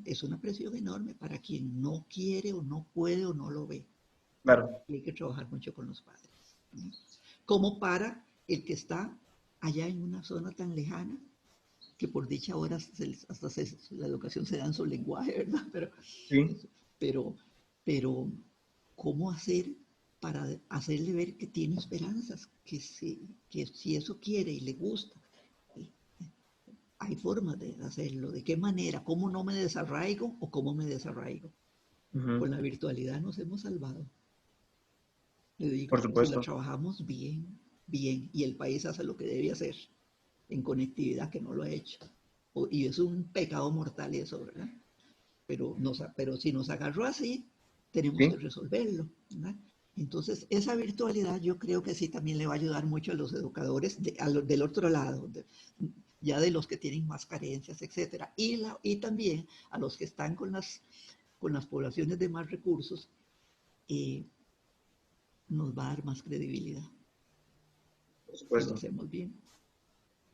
Es una presión enorme para quien no quiere o no puede o no lo ve. claro. Y hay que trabajar mucho con los padres. Como para el que está allá en una zona tan lejana, que por dicha ahora la educación se da en su lenguaje, ¿verdad? Sí, Pero, pero ¿cómo hacer para hacerle ver que tiene esperanzas, que si eso quiere y le gusta, hay formas de hacerlo? ¿De qué manera? ¿Cómo no me desarraigo o cómo me desarraigo? Con ujú, la virtualidad nos hemos salvado. Le por digo, si la supuesto. trabajamos bien, bien, y el país hace lo que debe hacer en conectividad, que no lo ha hecho. Y es un pecado mortal eso, ¿verdad? Pero si nos agarró así, tenemos que Sí, resolverlo, ¿verdad? Entonces, esa virtualidad yo creo que sí también le va a ayudar mucho a los educadores del otro lado, ya de los que tienen más carencias, etcétera, y también a los que están con las poblaciones de más recursos, eh, nos va a dar más credibilidad por si lo supuesto. hacemos bien.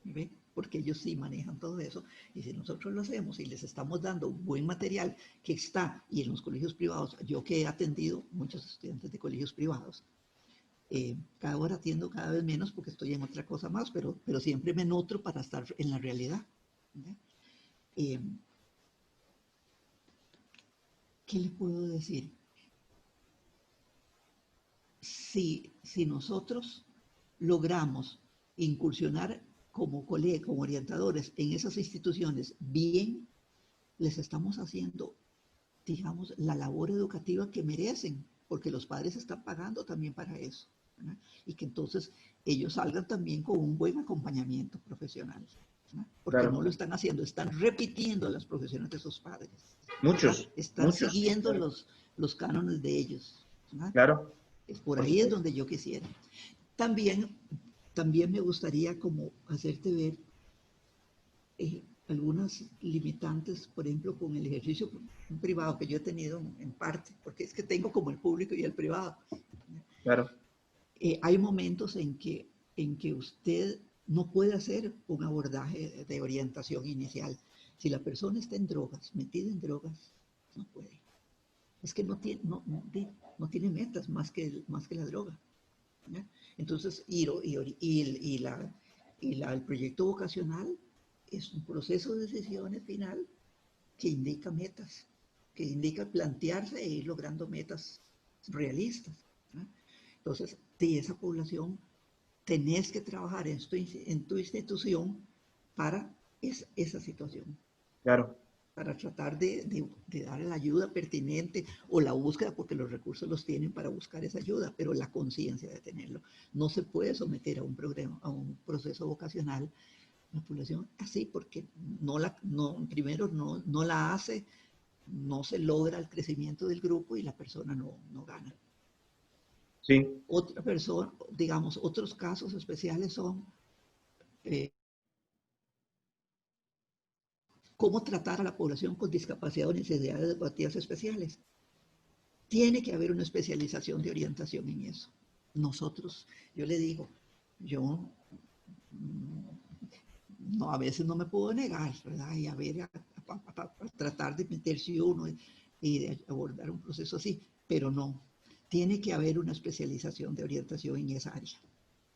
¿Ve? Porque ellos sí manejan todo eso. Y si nosotros lo hacemos y les estamos dando buen material que está, y en los colegios privados, yo que he atendido muchos estudiantes de colegios privados, cada hora atiendo cada vez menos porque estoy en otra cosa más, pero siempre me nutro para estar en la realidad. Eh, ¿Qué le puedo decir? si nosotros logramos incursionar como colegas, como orientadores en esas instituciones bien, les estamos haciendo, digamos, la labor educativa que merecen, porque los padres están pagando también para eso, ¿verdad? Y que entonces ellos salgan también con un buen acompañamiento profesional, ¿verdad? Porque no Claro. lo están haciendo, están repitiendo las profesiones de sus padres, ¿verdad? Muchos, Están muchos. siguiendo Claro. los cánones de ellos, ¿verdad? Claro, Es por por ahí es supuesto. donde yo quisiera. También, también me gustaría como hacerte ver algunas limitantes, por ejemplo, con el ejercicio privado que yo he tenido en parte, porque es que tengo como el público y el privado. Claro, Hay momentos en que usted no puede hacer un abordaje de orientación inicial. Si la persona está en drogas, metida en drogas, no puede. Es que no tiene metas más que la droga, ¿ya? Entonces, el proyecto vocacional es un proceso de decisiones final que indica metas, que indica plantearse e ir logrando metas realistas, ¿no? Entonces, de esa población tenés que trabajar en tu institución para esa situación, claro. para tratar de dar la ayuda pertinente o la búsqueda, porque los recursos los tienen para buscar esa ayuda, pero la conciencia de tenerlo. No se puede someter a un proceso vocacional la población así, porque primero no la hace, no se logra el crecimiento del grupo y la persona no gana. Sí, Otra persona, digamos, otros casos especiales son eh, cómo tratar a la población con discapacidad o necesidades educativas especiales. Tiene que haber una especialización de orientación en eso. Nosotros, yo le digo, yo no, a veces no me puedo negar, ¿verdad? Y a ver, a tratar de meterse uno y de abordar un proceso así, pero no. Tiene que haber una especialización de orientación en esa área.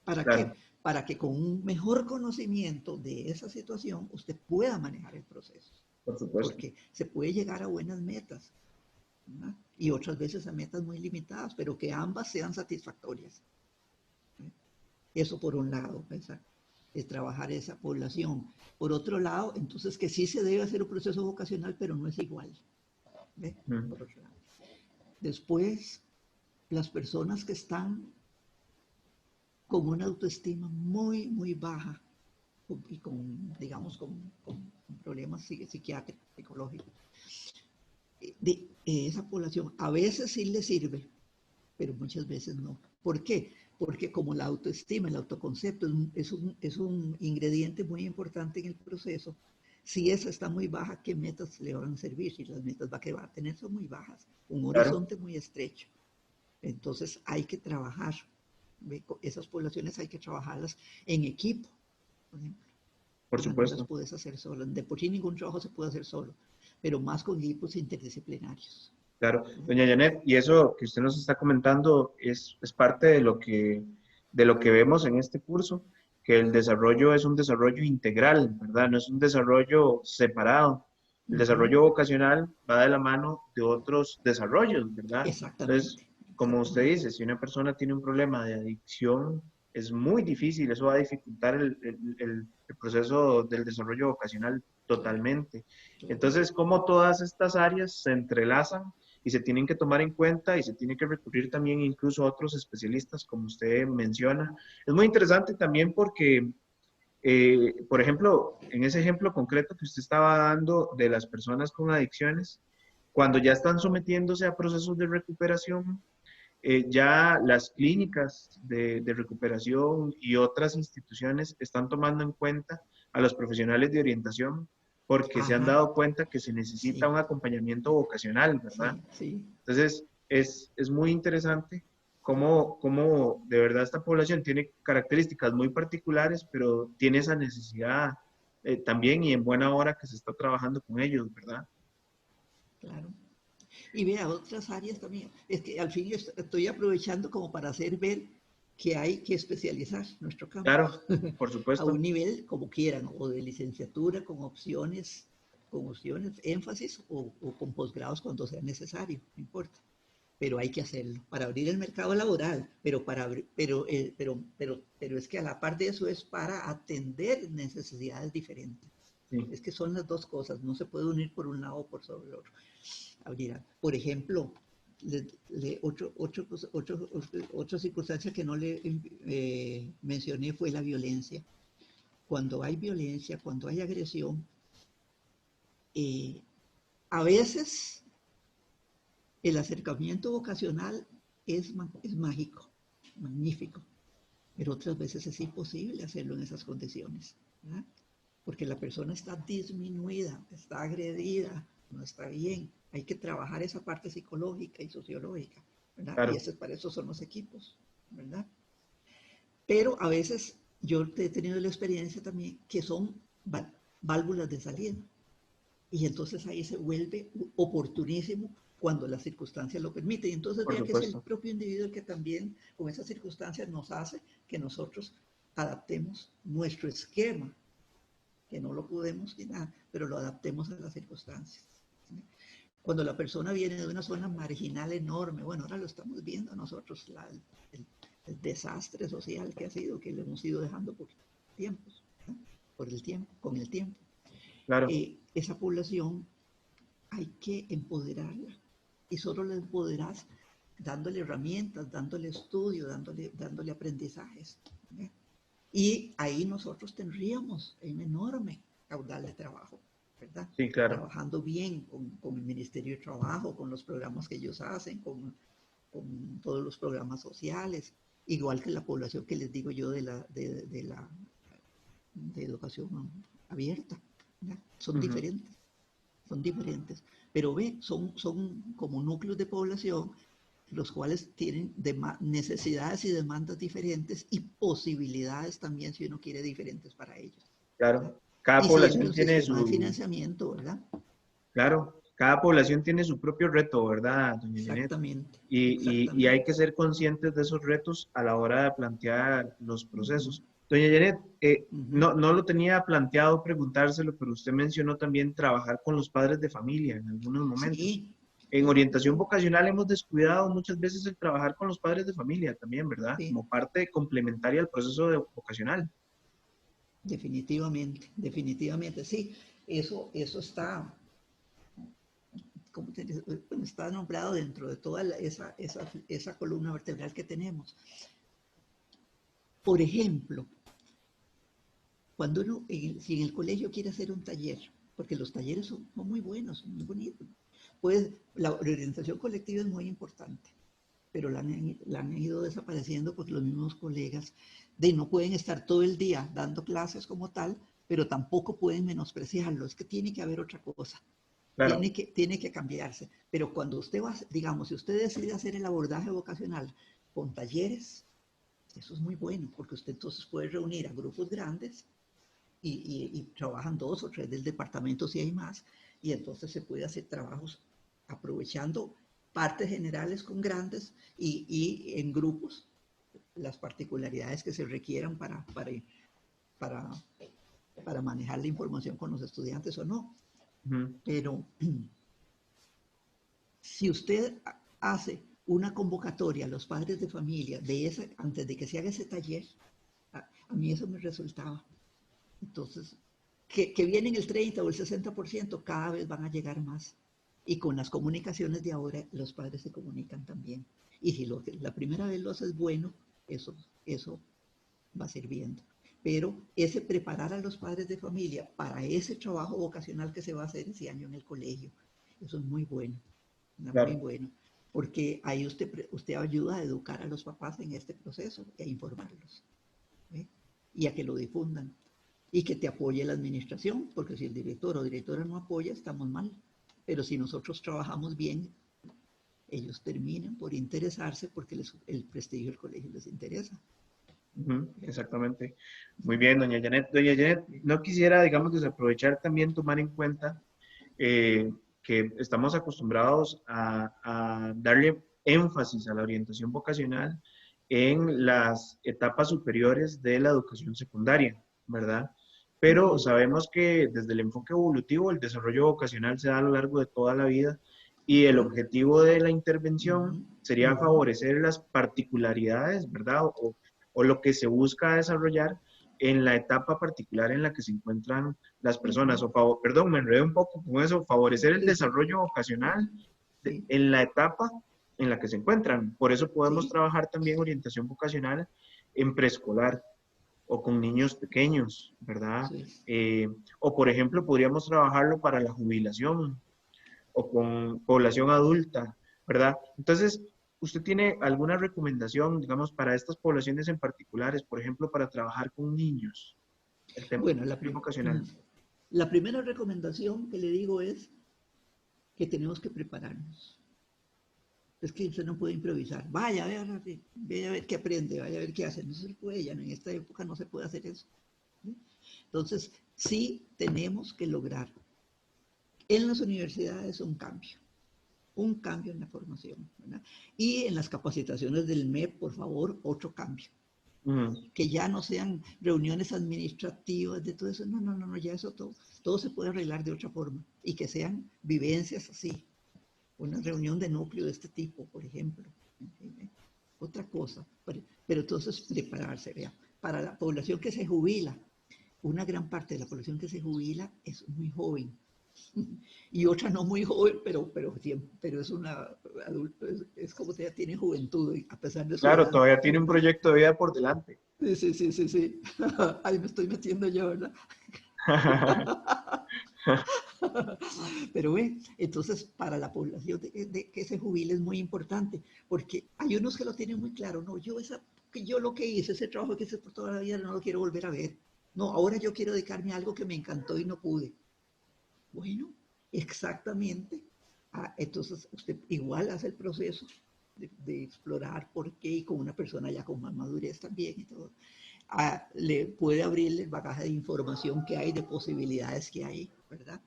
¿Para qué? claro, Para que con un mejor conocimiento de esa situación usted pueda manejar el proceso. por supuesto. Porque se puede llegar a buenas metas, ¿verdad? Y otras veces a metas muy limitadas, pero que ambas sean satisfactorias. Eso por un lado, es trabajar esa población. Por otro lado, entonces que sí se debe hacer un proceso vocacional, pero no es igual. ¿Ve? Ujú. Por otro lado. Después, las personas que están con una autoestima muy baja y con, digamos, con problemas psiquiátricos, psicológicos, esa población a veces sí le sirve, pero muchas veces no. ¿Por qué? Porque como la autoestima, el autoconcepto es un ingrediente muy importante en el proceso, si esa está muy baja, ¿qué metas le van a servir? Si las metas que va a tener son muy bajas, un Claro, horizonte muy estrecho. Entonces hay que trabajar, esas poblaciones hay que trabajarlas en equipo, por ejemplo. por ¿Verdad? No las supuesto. puedes hacer solo. De por sí ningún trabajo se puede hacer solo, pero más con equipos interdisciplinarios. Claro. ¿Verdad? Doña Janet, y eso que usted nos está comentando es parte de lo que vemos en este curso, que el desarrollo es un desarrollo integral, ¿verdad? No es un desarrollo separado. El Uh -huh. desarrollo vocacional va de la mano de otros desarrollos, ¿verdad? Entonces, Exactamente, como usted exactamente. dice, si una persona tiene un problema de adicción, es muy difícil, eso va a dificultar el proceso del desarrollo vocacional Claro, totalmente. claro. Entonces, cómo todas estas áreas se entrelazan y se tienen que tomar en cuenta y se tiene que recurrir también incluso a otros especialistas, como usted menciona. Es muy interesante también porque, por ejemplo, en ese ejemplo concreto que usted estaba dando de las personas con adicciones, cuando ya están sometiéndose a procesos de recuperación, ya las clínicas de recuperación y otras instituciones están tomando en cuenta a los profesionales de orientación porque se han Ajá, dado cuenta que se necesita sí, un acompañamiento vocacional, ¿verdad? sí, sí. Entonces, es muy interesante cómo de verdad esta población tiene características muy particulares, pero tiene esa necesidad también y en buena hora que se está trabajando con ellos, ¿verdad? Claro. Y vea, otras áreas también. Es que al fin yo estoy aprovechando como para hacer ver que hay que especializar nuestro campo Claro, por a un supuesto. nivel como quieran, o de licenciatura con opciones, énfasis o con posgrados cuando sea necesario, no importa. pero hay que hacerlo para abrir el mercado laboral, pero es que a la par de eso es para atender necesidades diferentes. Sí, Es que son las dos cosas, no se puede unir por un lado o por sobre el otro. Por ejemplo, otra circunstancia que no le mencioné fue la violencia. Cuando hay violencia, cuando hay agresión, a veces el acercamiento vocacional es mágico, magnífico, pero otras veces es imposible hacerlo en esas condiciones, ¿verdad? Porque la persona está disminuida, está agredida, no está bien. Hay que trabajar esa parte psicológica y sociológica, ¿verdad? Y claro. para eso son los equipos, ¿verdad? Pero a veces yo he tenido la experiencia también que son válvulas de salida. Y entonces ahí se vuelve oportunísimo cuando las circunstancias lo permiten. Y entonces Por vea que es el supuesto. propio individuo el que también con esas circunstancias nos hace que nosotros adaptemos nuestro esquema, que no lo podemos llenar, pero lo adaptemos a las circunstancias. Cuando la persona viene de una zona marginal enorme, bueno, ahora lo estamos viendo nosotros, el, el desastre social que ha sido, que le hemos ido dejando por tiempos, ¿no? Por el tiempo, con el tiempo. Claro. Esa población hay que empoderarla y solo la empoderás dándole herramientas, dándole estudio, dándole aprendizajes, ¿eh? Y ahí nosotros tendríamos un enorme caudal de trabajo, ¿verdad? Sí, claro. Trabajando bien con el Ministerio de Trabajo, con los programas que ellos hacen, con todos los programas sociales, igual que la población que les digo yo de educación abierta, ¿verdad? Son Ujú. diferentes, son diferentes. Pero ve, son como núcleos de población los cuales tienen necesidades y demandas diferentes y posibilidades también, si uno quiere, diferentes para ellos, ¿verdad? Claro. Cada Y si hay población un tiene sistema de su, financiamiento, ¿verdad? claro, cada población tiene su propio reto, ¿verdad, doña Janet? Exactamente, Y hay que exactamente. ser conscientes de esos retos a la hora de plantear los procesos. Doña Janet, Uh -huh. no lo tenía planteado preguntárselo, pero usted mencionó también trabajar con los padres de familia en algunos momentos. Sí, En sí, orientación sí, vocacional hemos descuidado muchas veces el trabajar con los padres de familia también, ¿verdad? sí, Como parte complementaria al proceso vocacional. definitivamente, definitivamente, sí. Eso está, bueno, está nombrado dentro de toda esa columna vertebral que tenemos. Por ejemplo, cuando uno, si en el colegio quiere hacer un taller, porque los talleres son muy buenos, muy bonitos, pues la orientación colectiva es muy importante, pero la han ido desapareciendo porque los mismos colegas no pueden estar todo el día dando clases como tal, pero tampoco pueden menospreciarlo, es que tiene que haber otra cosa. Claro, Tiene que cambiarse. Pero cuando usted va, digamos, si usted decide hacer el abordaje vocacional con talleres, eso es muy bueno, porque usted entonces puede reunir a grupos grandes y trabajan dos o tres del departamento si hay más, y entonces se puede hacer trabajos aprovechando partes generales con grandes y en grupos las particularidades que se requieran para, para manejar la información con los estudiantes o no. ujú, Pero si usted hace una convocatoria a los padres de familia antes de que se haga ese taller, a mí eso me resultaba. Entonces, que vienen el 30 o el 60%, cada vez van a llegar más. Y con las comunicaciones de ahora, los padres se comunican también. Y si la primera vez lo haces bueno, eso va sirviendo. Pero ese preparar a los padres de familia para ese trabajo vocacional que se va a hacer ese año en el colegio, eso es muy bueno, muy claro. bueno. Porque ahí usted ayuda a educar a los papás en este proceso y a informarlos, ¿eh? Y a que lo difundan y que te apoye la administración, porque si el director o directora no apoya, estamos mal. Pero si nosotros trabajamos bien, ellos terminan por interesarse porque el prestigio del colegio les interesa. Ujú, exactamente. Muy bien, doña Janet. Doña Janet, no quisiera, digamos, desaprovechar también tomar en cuenta que estamos acostumbrados a darle énfasis a la orientación vocacional en las etapas superiores de la educación secundaria, ¿verdad? Uh Pero -huh. sabemos que desde el enfoque evolutivo el desarrollo vocacional se da a lo largo de toda la vida y el objetivo de la intervención Ujú, sería ujú. favorecer las particularidades, ¿verdad? O lo que se busca desarrollar en la etapa particular en la que se encuentran las personas. Ujú. Perdón, me enredé un poco con eso, favorecer el Sí, sí, desarrollo vocacional sí, en la etapa en la que se encuentran. Por eso podemos sí, trabajar también orientación vocacional en preescolar o con niños pequeños, ¿verdad? sí. Eh, o por ejemplo, podríamos trabajarlo para la jubilación o con población adulta, ¿verdad? Entonces, ¿usted tiene alguna recomendación, digamos, para estas poblaciones en particulares, por ejemplo, para trabajar con niños? El tema Bueno, vocacional. la primera recomendación que le digo es que tenemos que prepararnos. Es que usted no puede improvisar. Vaya a ver qué aprende, vaya a ver qué hace. No se puede, ya en esta época no se puede hacer eso. ¿Sí? Entonces, sí tenemos que lograr en las universidades un cambio en la formación, ¿verdad? Y en las capacitaciones del MEP, por favor, otro cambio. Ujú. Que ya no sean reuniones administrativas de todo eso, no, no, no, no, ya eso todo se puede arreglar de otra forma y que sean vivencias así, una reunión de núcleo de este tipo, por ejemplo. Otra cosa, pero entonces prepararse, vea, para la población que se jubila, una gran parte de la población que se jubila es muy joven y otra no muy joven, pero es una adulto, es como que ya tiene juventud a pesar de su Claro, edad, todavía tiene un ¿verdad? proyecto de vida por delante. Sí, sí, sí, sí, sí. Ahí me estoy metiendo yo, ¿verdad? Pero ve, entonces para la población de que se jubile es muy importante, porque hay unos que lo tienen muy claro, no, yo lo que hice, ese trabajo que hice por toda la vida no lo quiero volver a ver. No, ahora yo quiero dedicarme a algo que me encantó y no pude. Bueno, exactamente. Ah, entonces usted igual hace el proceso de explorar por qué y con una persona ya con más madurez también y todo. Le puede abrirle el bagaje de información que hay, de posibilidades que hay, ¿verdad?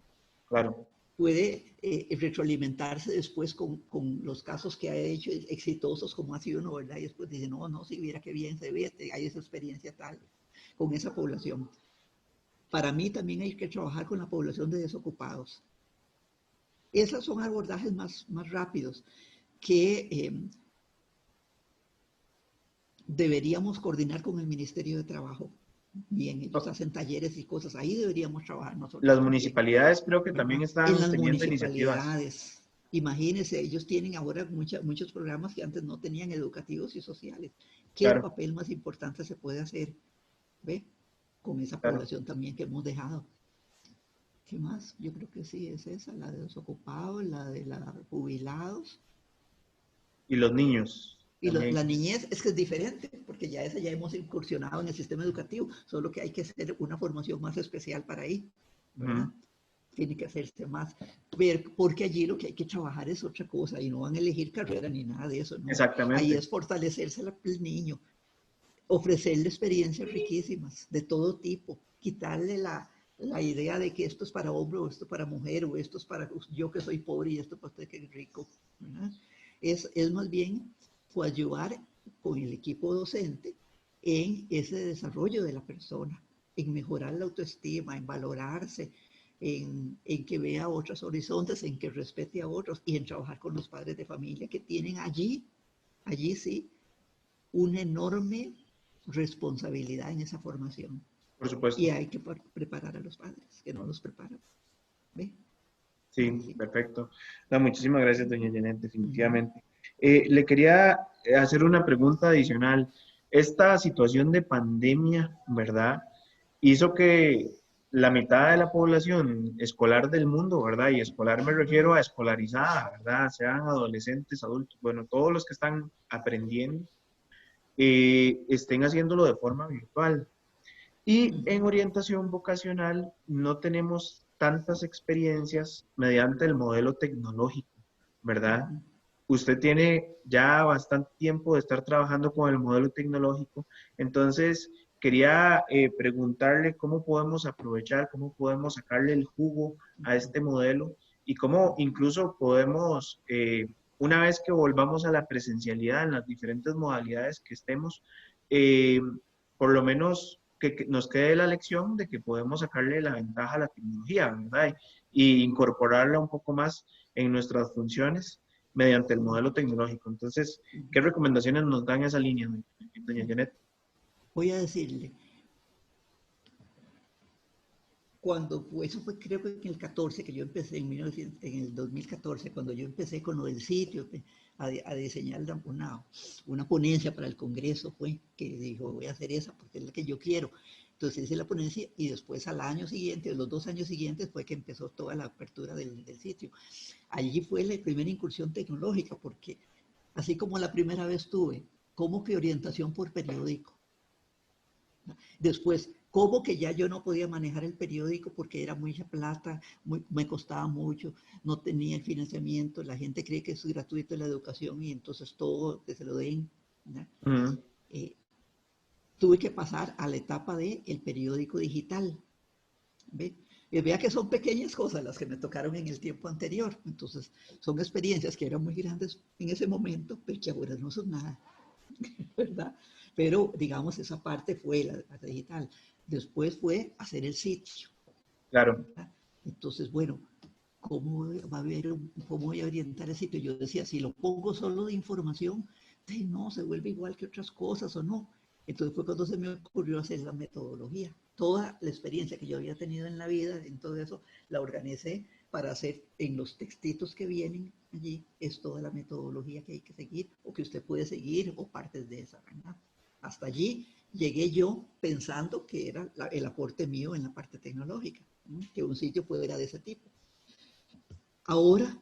Claro, Puede retroalimentarse después con los casos que ha hecho exitosos como ha sido uno, ¿verdad? Y después dice, no, no, si viera qué bien se ve, hay esa experiencia tal con esa población. Para mí también hay que trabajar con la población de desocupados. Esos son abordajes más rápidos que deberíamos coordinar con el Ministerio de Trabajo. Bien, ellos hacen talleres y cosas, ahí deberíamos trabajar nosotros las también, municipalidades creo que también ¿verdad? En están las teniendo iniciativas. municipalidades, imagínense, ellos tienen ahora muchos programas que antes no tenían educativos y sociales. ¿Qué Claro, papel más importante se puede hacer? ¿Ve? Con esa claro. población también que hemos dejado. ¿Qué más? Yo creo que sí, es esa, la de los ocupados, la de los jubilados. Y los niños Y también. la niñez es que es diferente, porque ya esa ya hemos incursionado en el sistema educativo, solo que hay que hacer una formación más especial para ahí, ¿verdad? Ujú. Tiene que hacerse más, ver, porque allí lo que hay que trabajar es otra cosa y no van a elegir carrera ni nada de eso, no. Ahí Exactamente. es fortalecerse el niño, ofrecerle experiencias riquísimas de todo tipo, quitarle la idea de que esto es para hombre o esto es para mujer o esto es para yo que soy pobre y esto para usted que es rico. ¿Verdad? Es más bien coadyuvar con el equipo docente en ese desarrollo de la persona, en mejorar la autoestima, en valorarse, en que vea otros horizontes, en que respete a otros y en trabajar con los padres de familia que tienen allí sí, una enorme responsabilidad en esa formación. Por Y supuesto. hay que preparar a los padres, que no los preparan. ¿Ve? Sí, Sí, sí. perfecto. No, muchísimas gracias, doña Janet, Ujú. definitivamente. Le quería hacer una pregunta adicional. Esta situación de pandemia, ¿verdad? Hizo que la mitad de la población escolar del mundo, ¿verdad? Y escolar me refiero a escolarizada, ¿verdad? Sean adolescentes, adultos, bueno, todos los que están aprendiendo, estén haciéndolo de forma virtual. Y en Ujú. orientación vocacional no tenemos tantas experiencias mediante el modelo tecnológico, ¿verdad? Ujú. Usted tiene ya bastante tiempo de estar trabajando con el modelo tecnológico, entonces quería preguntarle cómo podemos aprovechar, cómo podemos sacarle el jugo a este modelo y cómo incluso podemos, una vez que volvamos a la presencialidad en las diferentes modalidades que estemos, eh, por lo menos que nos quede la lección de que podemos sacarle la ventaja a la tecnología, ¿verdad? Y incorporarla un poco más en nuestras funciones mediante el modelo tecnológico. Entonces, ¿qué recomendaciones nos dan esa línea, doña Janet? Voy a decirle, cuando, pues, eso fue creo que en el 14 que yo empecé, en el 2014, cuando yo empecé con lo del sitio, a diseñar una ponencia para el Congreso, fue que dijo, voy a hacer esa porque es la que yo quiero. Entonces hice la ponencia y después al año siguiente, los 2 años siguientes, fue que empezó toda la apertura del sitio. Allí fue la primera incursión tecnológica, porque así como la primera vez tuve, como que orientación por periódico. Después, como que ya yo no podía manejar el periódico porque era mucha plata, me costaba mucho, no tenía el financiamiento, la gente cree que es gratuito la educación y entonces todo que se lo den. Eh, tuve que pasar a la etapa del periódico digital. ¿Ve? Y vea que son pequeñas cosas las que me tocaron en el tiempo anterior. Entonces, son experiencias que eran muy grandes en ese momento, pero que ahora no son nada, ¿verdad? Pero, digamos, esa parte fue la digital. Después fue hacer el sitio, Claro. ¿verdad? Entonces, bueno, ¿cómo voy a orientar el sitio? Yo decía, si lo pongo solo de información, no, se vuelve igual que otras cosas o no. Entonces fue cuando se me ocurrió hacer la metodología. Toda la experiencia que yo había tenido en la vida, en todo eso, la organicé para hacer en los textitos que vienen allí, es toda la metodología que hay que seguir o que usted puede seguir o partes de esa, ¿verdad? Hasta allí llegué yo pensando que era el aporte mío en la parte tecnológica, ¿no? Que un sitio fuera de ese tipo. Ahora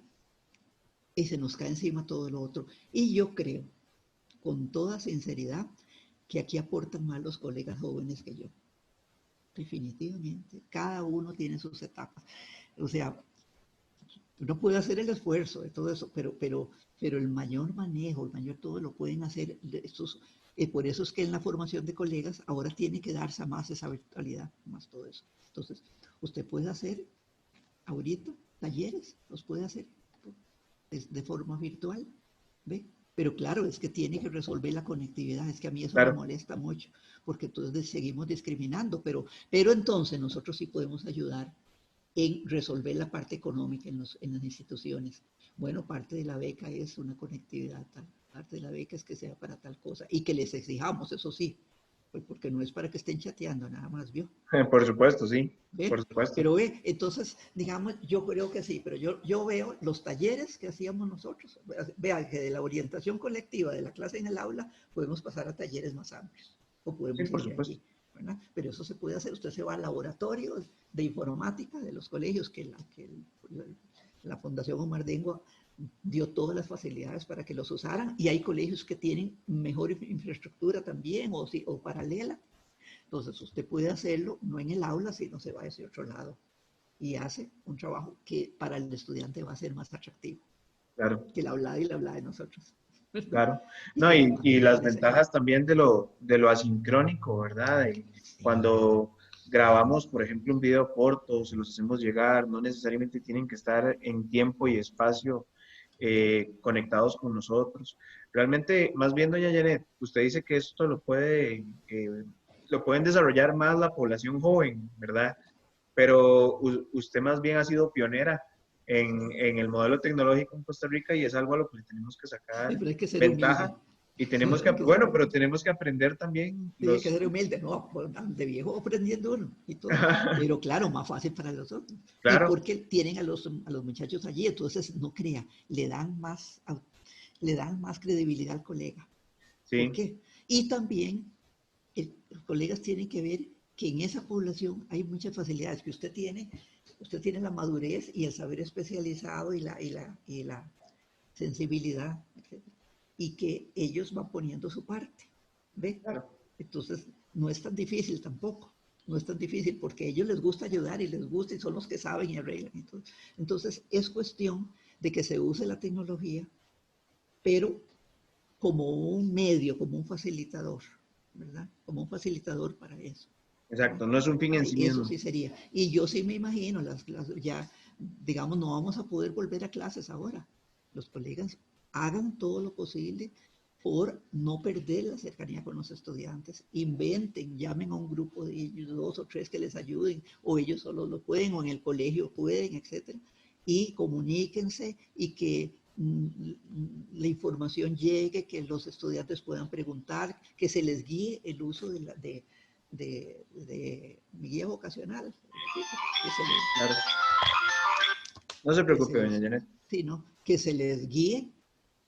se nos cae encima todo lo otro. Y yo creo, con toda sinceridad, que aquí aportan más los colegas jóvenes que yo. Definitivamente. Cada uno tiene sus etapas. O sea, uno puede hacer el esfuerzo de todo eso, pero el mayor manejo, el mayor todo lo pueden hacer estos. Por eso es que en la formación de colegas ahora tiene que darse más esa virtualidad, más todo eso. Entonces, usted puede hacer ahorita talleres, los puede hacer de forma virtual, ¿ve? Pero claro, es que tiene que resolver la conectividad, es que a mí eso me Claro. molesta mucho, porque entonces seguimos discriminando, pero entonces nosotros sí podemos ayudar en resolver la parte económica en las instituciones. Bueno, parte de la beca es una conectividad tal, parte de la beca es que sea para tal cosa y que les exijamos, eso sí, pues porque no es para que estén chateando nada más, ¿vio? Por supuesto, sí, por ¿Ve? supuesto. Pero ve, entonces, digamos, yo creo que sí, pero yo veo los talleres que hacíamos nosotros, vean que de la orientación colectiva de la clase en el aula podemos pasar a talleres más amplios, o Sí, podemos por ir de supuesto. allí, ¿verdad? Pero eso se puede hacer, usted se va al laboratorio de informática de los colegios la Fundación Omar Dengo dio todas las facilidades para que los usaran, y hay colegios que tienen mejor infraestructura también, o paralela. Entonces usted puede hacerlo no en el aula, sino se va a ese otro lado y hace un trabajo que para el estudiante va a ser más atractivo Claro. que la habla y la habla de nosotros, ¿verdad? Claro. Y No, que la y las facilidad de seguir. ventajas también de lo asincrónico, ¿verdad? Sí, Cuando grabamos, por ejemplo, un video corto, se los hacemos llegar, no necesariamente tienen que estar en tiempo y espacio conectados con nosotros. Realmente, más bien, doña Janet, usted dice que esto lo pueden desarrollar más la población joven, ¿verdad? Pero usted más bien ha sido pionera en el modelo tecnológico en Costa Rica y es algo a lo que le tenemos que sí, sacar pero hay que ser ventaja humilde. y tenemos que, Hay que ser bueno, pero humilde. tenemos que aprender también Sí, hay que los... ser humilde, no, de viejo aprendiendo uno y todo. Pero claro, más fácil para los otros. Y Claro, porque tienen a los muchachos allí, entonces no crea, le dan más credibilidad al colega. ¿Por sí, qué? Y también los colegas tienen que ver que en esa población hay muchas facilidades que usted tiene la madurez y el saber especializado y la sensibilidad, etc. Y que ellos van poniendo su parte, ¿ve? claro, Entonces, no es tan difícil tampoco, no es tan difícil porque a ellos les gusta ayudar y les gusta y son los que saben y arreglan. Entonces es cuestión de que se use la tecnología, pero como un medio, como un facilitador, ¿verdad? Como un facilitador para eso, ¿verdad? exacto, no es un fin en sí Eso mismo. sí sería. Y yo sí me imagino, ya, digamos, no vamos a poder volver a clases ahora. Los colegas hagan todo lo posible por no perder la cercanía con los estudiantes. Inventen, llamen a un grupo de ellos, 2 o 3 que les ayuden, o ellos solos lo pueden, o en el colegio pueden, etcétera, y comuníquense y que la información llegue, que los estudiantes puedan preguntar, que se les guíe el uso de mi guía vocacional, que se les, Claro. No se que preocupe, se doña les, Janet. sino que se les guíe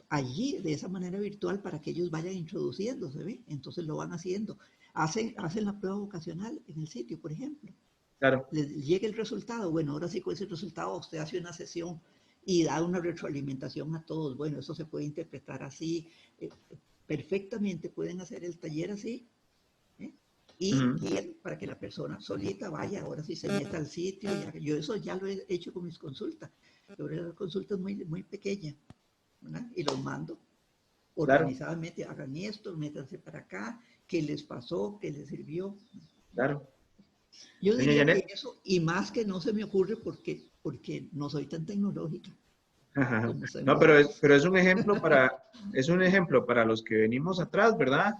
allí de esa manera virtual para que ellos vayan introduciéndose, ¿ve? Entonces lo van haciendo. Hacen la prueba vocacional en el sitio, por ejemplo. Claro, Les llega el resultado, bueno, ahora sí con ese resultado usted hace una sesión y da una retroalimentación a todos. Bueno, eso se puede interpretar así. Perfectamente pueden hacer el taller así, ¿eh? Y para que la persona solita vaya, ahora sí se meta al sitio. Ya, yo eso ya lo he hecho con mis consultas. Yo las consultas muy, muy pequeñas, ¿verdad? Y los mando claro, organizadamente, hagan esto, métanse para acá, qué les pasó, qué les sirvió. claro. Yo Doña diría que Janet. eso, y más que no se me ocurre porque no soy tan tecnológica como son No, los otros. pero es un ejemplo para los que venimos atrás, ¿verdad?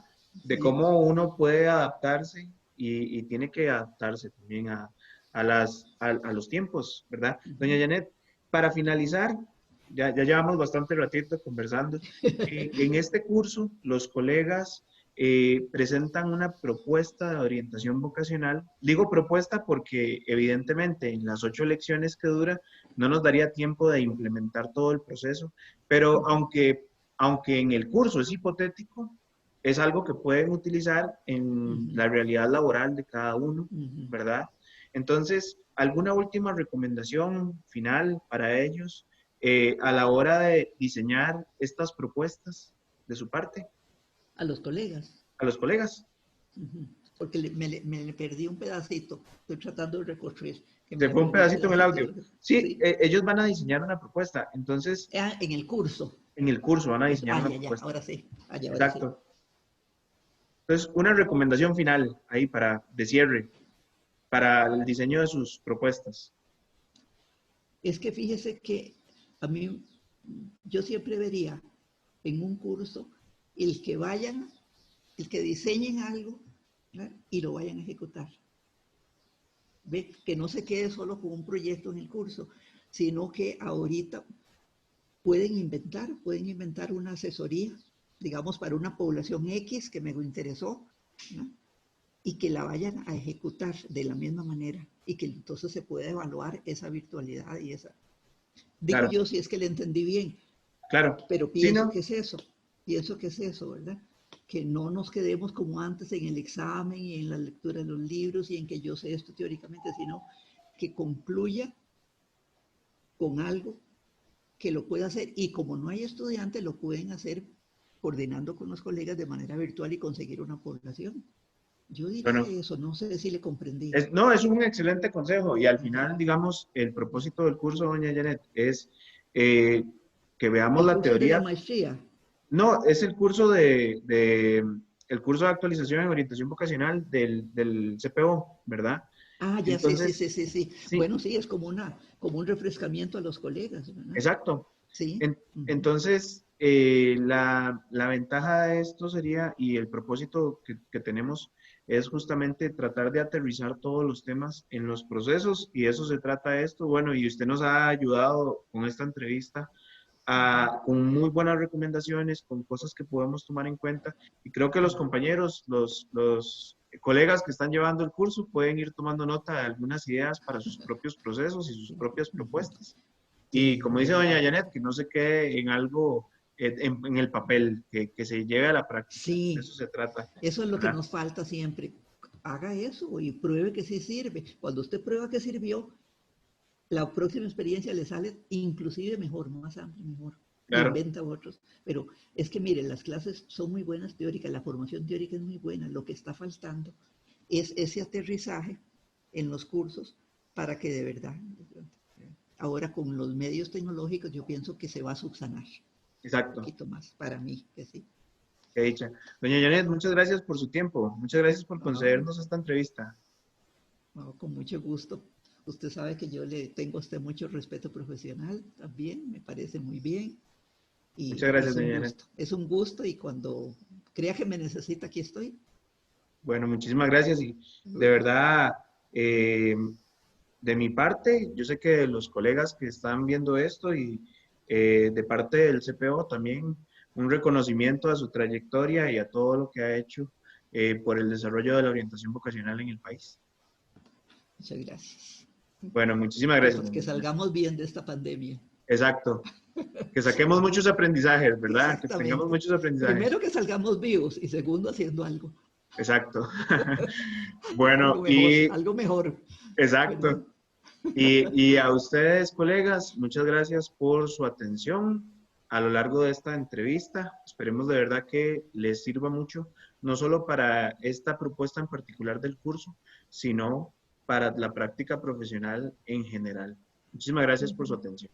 De Sí. cómo uno puede adaptarse y tiene que adaptarse también a los tiempos, ¿verdad? Doña Janet, para finalizar, ya llevamos bastante ratito conversando. En este curso, los colegas presentan una propuesta de orientación vocacional. Digo propuesta porque evidentemente en las 8 lecciones que dura, no nos daría tiempo de implementar todo el proceso, pero aunque en el curso es hipotético, es algo que pueden utilizar en la realidad laboral de cada uno, ¿verdad? Entonces, ¿alguna última recomendación final para ellos a la hora de diseñar estas propuestas de su parte A los colegas. a los colegas? Porque me perdí un pedacito. Estoy tratando de reconstruir, que Se me fue un perdí un pedacito en el pedacito. audio. Sí, Sí. ellos van a diseñar una propuesta, entonces En el curso. en el curso van a Eso. diseñar Ah, una ya, ya. propuesta. Ahora sí. Allá, ahora sí. Exacto. Entonces, una recomendación final ahí de cierre, para el diseño de sus propuestas. Es que fíjese que a mí, yo siempre vería en un curso el que vayan, el que diseñen algo, ¿verdad? Y lo vayan a ejecutar. ¿Ve? Que no se quede solo con un proyecto en el curso, sino que ahorita pueden inventar una asesoría, digamos, para una población X que me interesó, ¿no? Y que la vayan a ejecutar de la misma manera y que entonces se pueda evaluar esa virtualidad y esa. Digo Claro, yo si es que le entendí bien, claro. pero Sí, ¿no? pienso que es eso, ¿verdad? Que no nos quedemos como antes en el examen y en la lectura de los libros y en que yo sé esto teóricamente, sino que concluya con algo que lo pueda hacer y como no hay estudiantes, lo pueden hacer coordinando con los colegas de manera virtual y conseguir una población. Yo diría Bueno, eso, no sé si le comprendí. no, es un excelente consejo y al final, digamos, el propósito del curso, doña Janet, es eh, que veamos El la curso de la teoría. maestría. No, es el curso el curso de actualización en orientación vocacional del CPO, ¿verdad? Ah, ya sé, sí, Entonces, sí, sí, sí. sí, Bueno, sí, es como un refrescamiento a los colegas, ¿verdad? exacto. Sí. Entonces, la ventaja de esto sería, y el propósito que tenemos es justamente tratar de aterrizar todos los temas en los procesos, y eso se trata de esto. Bueno, y usted nos ha ayudado con esta entrevista con muy buenas recomendaciones, con cosas que podemos tomar en cuenta. Y creo que los compañeros, los colegas que están llevando el curso pueden ir tomando nota de algunas ideas para sus propios procesos y sus propias propuestas. Y Sí, como dice doña verdad. Janet, que no se quede en algo, en el papel, que se lleve a la práctica. De Sí, eso se trata, eso es lo que ¿verdad? nos falta siempre. Haga eso y pruebe que sí sirve. Cuando usted prueba que sirvió, la próxima experiencia le sale inclusive mejor, más amplia, mejor. Claro, Inventa otros. Pero es que mire, las clases son muy buenas teóricas, la formación teórica es muy buena. Lo que está faltando es ese aterrizaje en los cursos para que de verdad, ahora con los medios tecnológicos, yo pienso que se va a subsanar un exacto. poquito más, para mí, que sí. Qué dicha. Doña Janet, muchas gracias por su tiempo. Muchas gracias por No, concedernos esta entrevista. no, con mucho gusto. Usted sabe que yo le tengo a usted mucho respeto profesional también, me parece muy bien. Y Muchas gracias, es un doña Janet. gusto. Es un gusto y cuando crea que me necesita, aquí estoy. Bueno, muchísimas gracias y de verdad, de mi parte, yo sé que los colegas que están viendo esto y de parte del CPO también un reconocimiento a su trayectoria y a todo lo que ha hecho por el desarrollo de la orientación vocacional en el país. Muchas gracias. Bueno, muchísimas gracias, Que doña Janet. salgamos bien de esta pandemia. Exacto. Que saquemos muchos aprendizajes, ¿verdad? Que tengamos Exactamente. muchos aprendizajes. Primero que salgamos vivos y segundo haciendo algo. Exacto. Bueno, Algo mejor, y algo mejor. ¿Verdad? exacto. Y a ustedes, colegas, muchas gracias por su atención a lo largo de esta entrevista. Esperemos de verdad que les sirva mucho, no solo para esta propuesta en particular del curso, sino para la práctica profesional en general. Muchísimas gracias por su atención.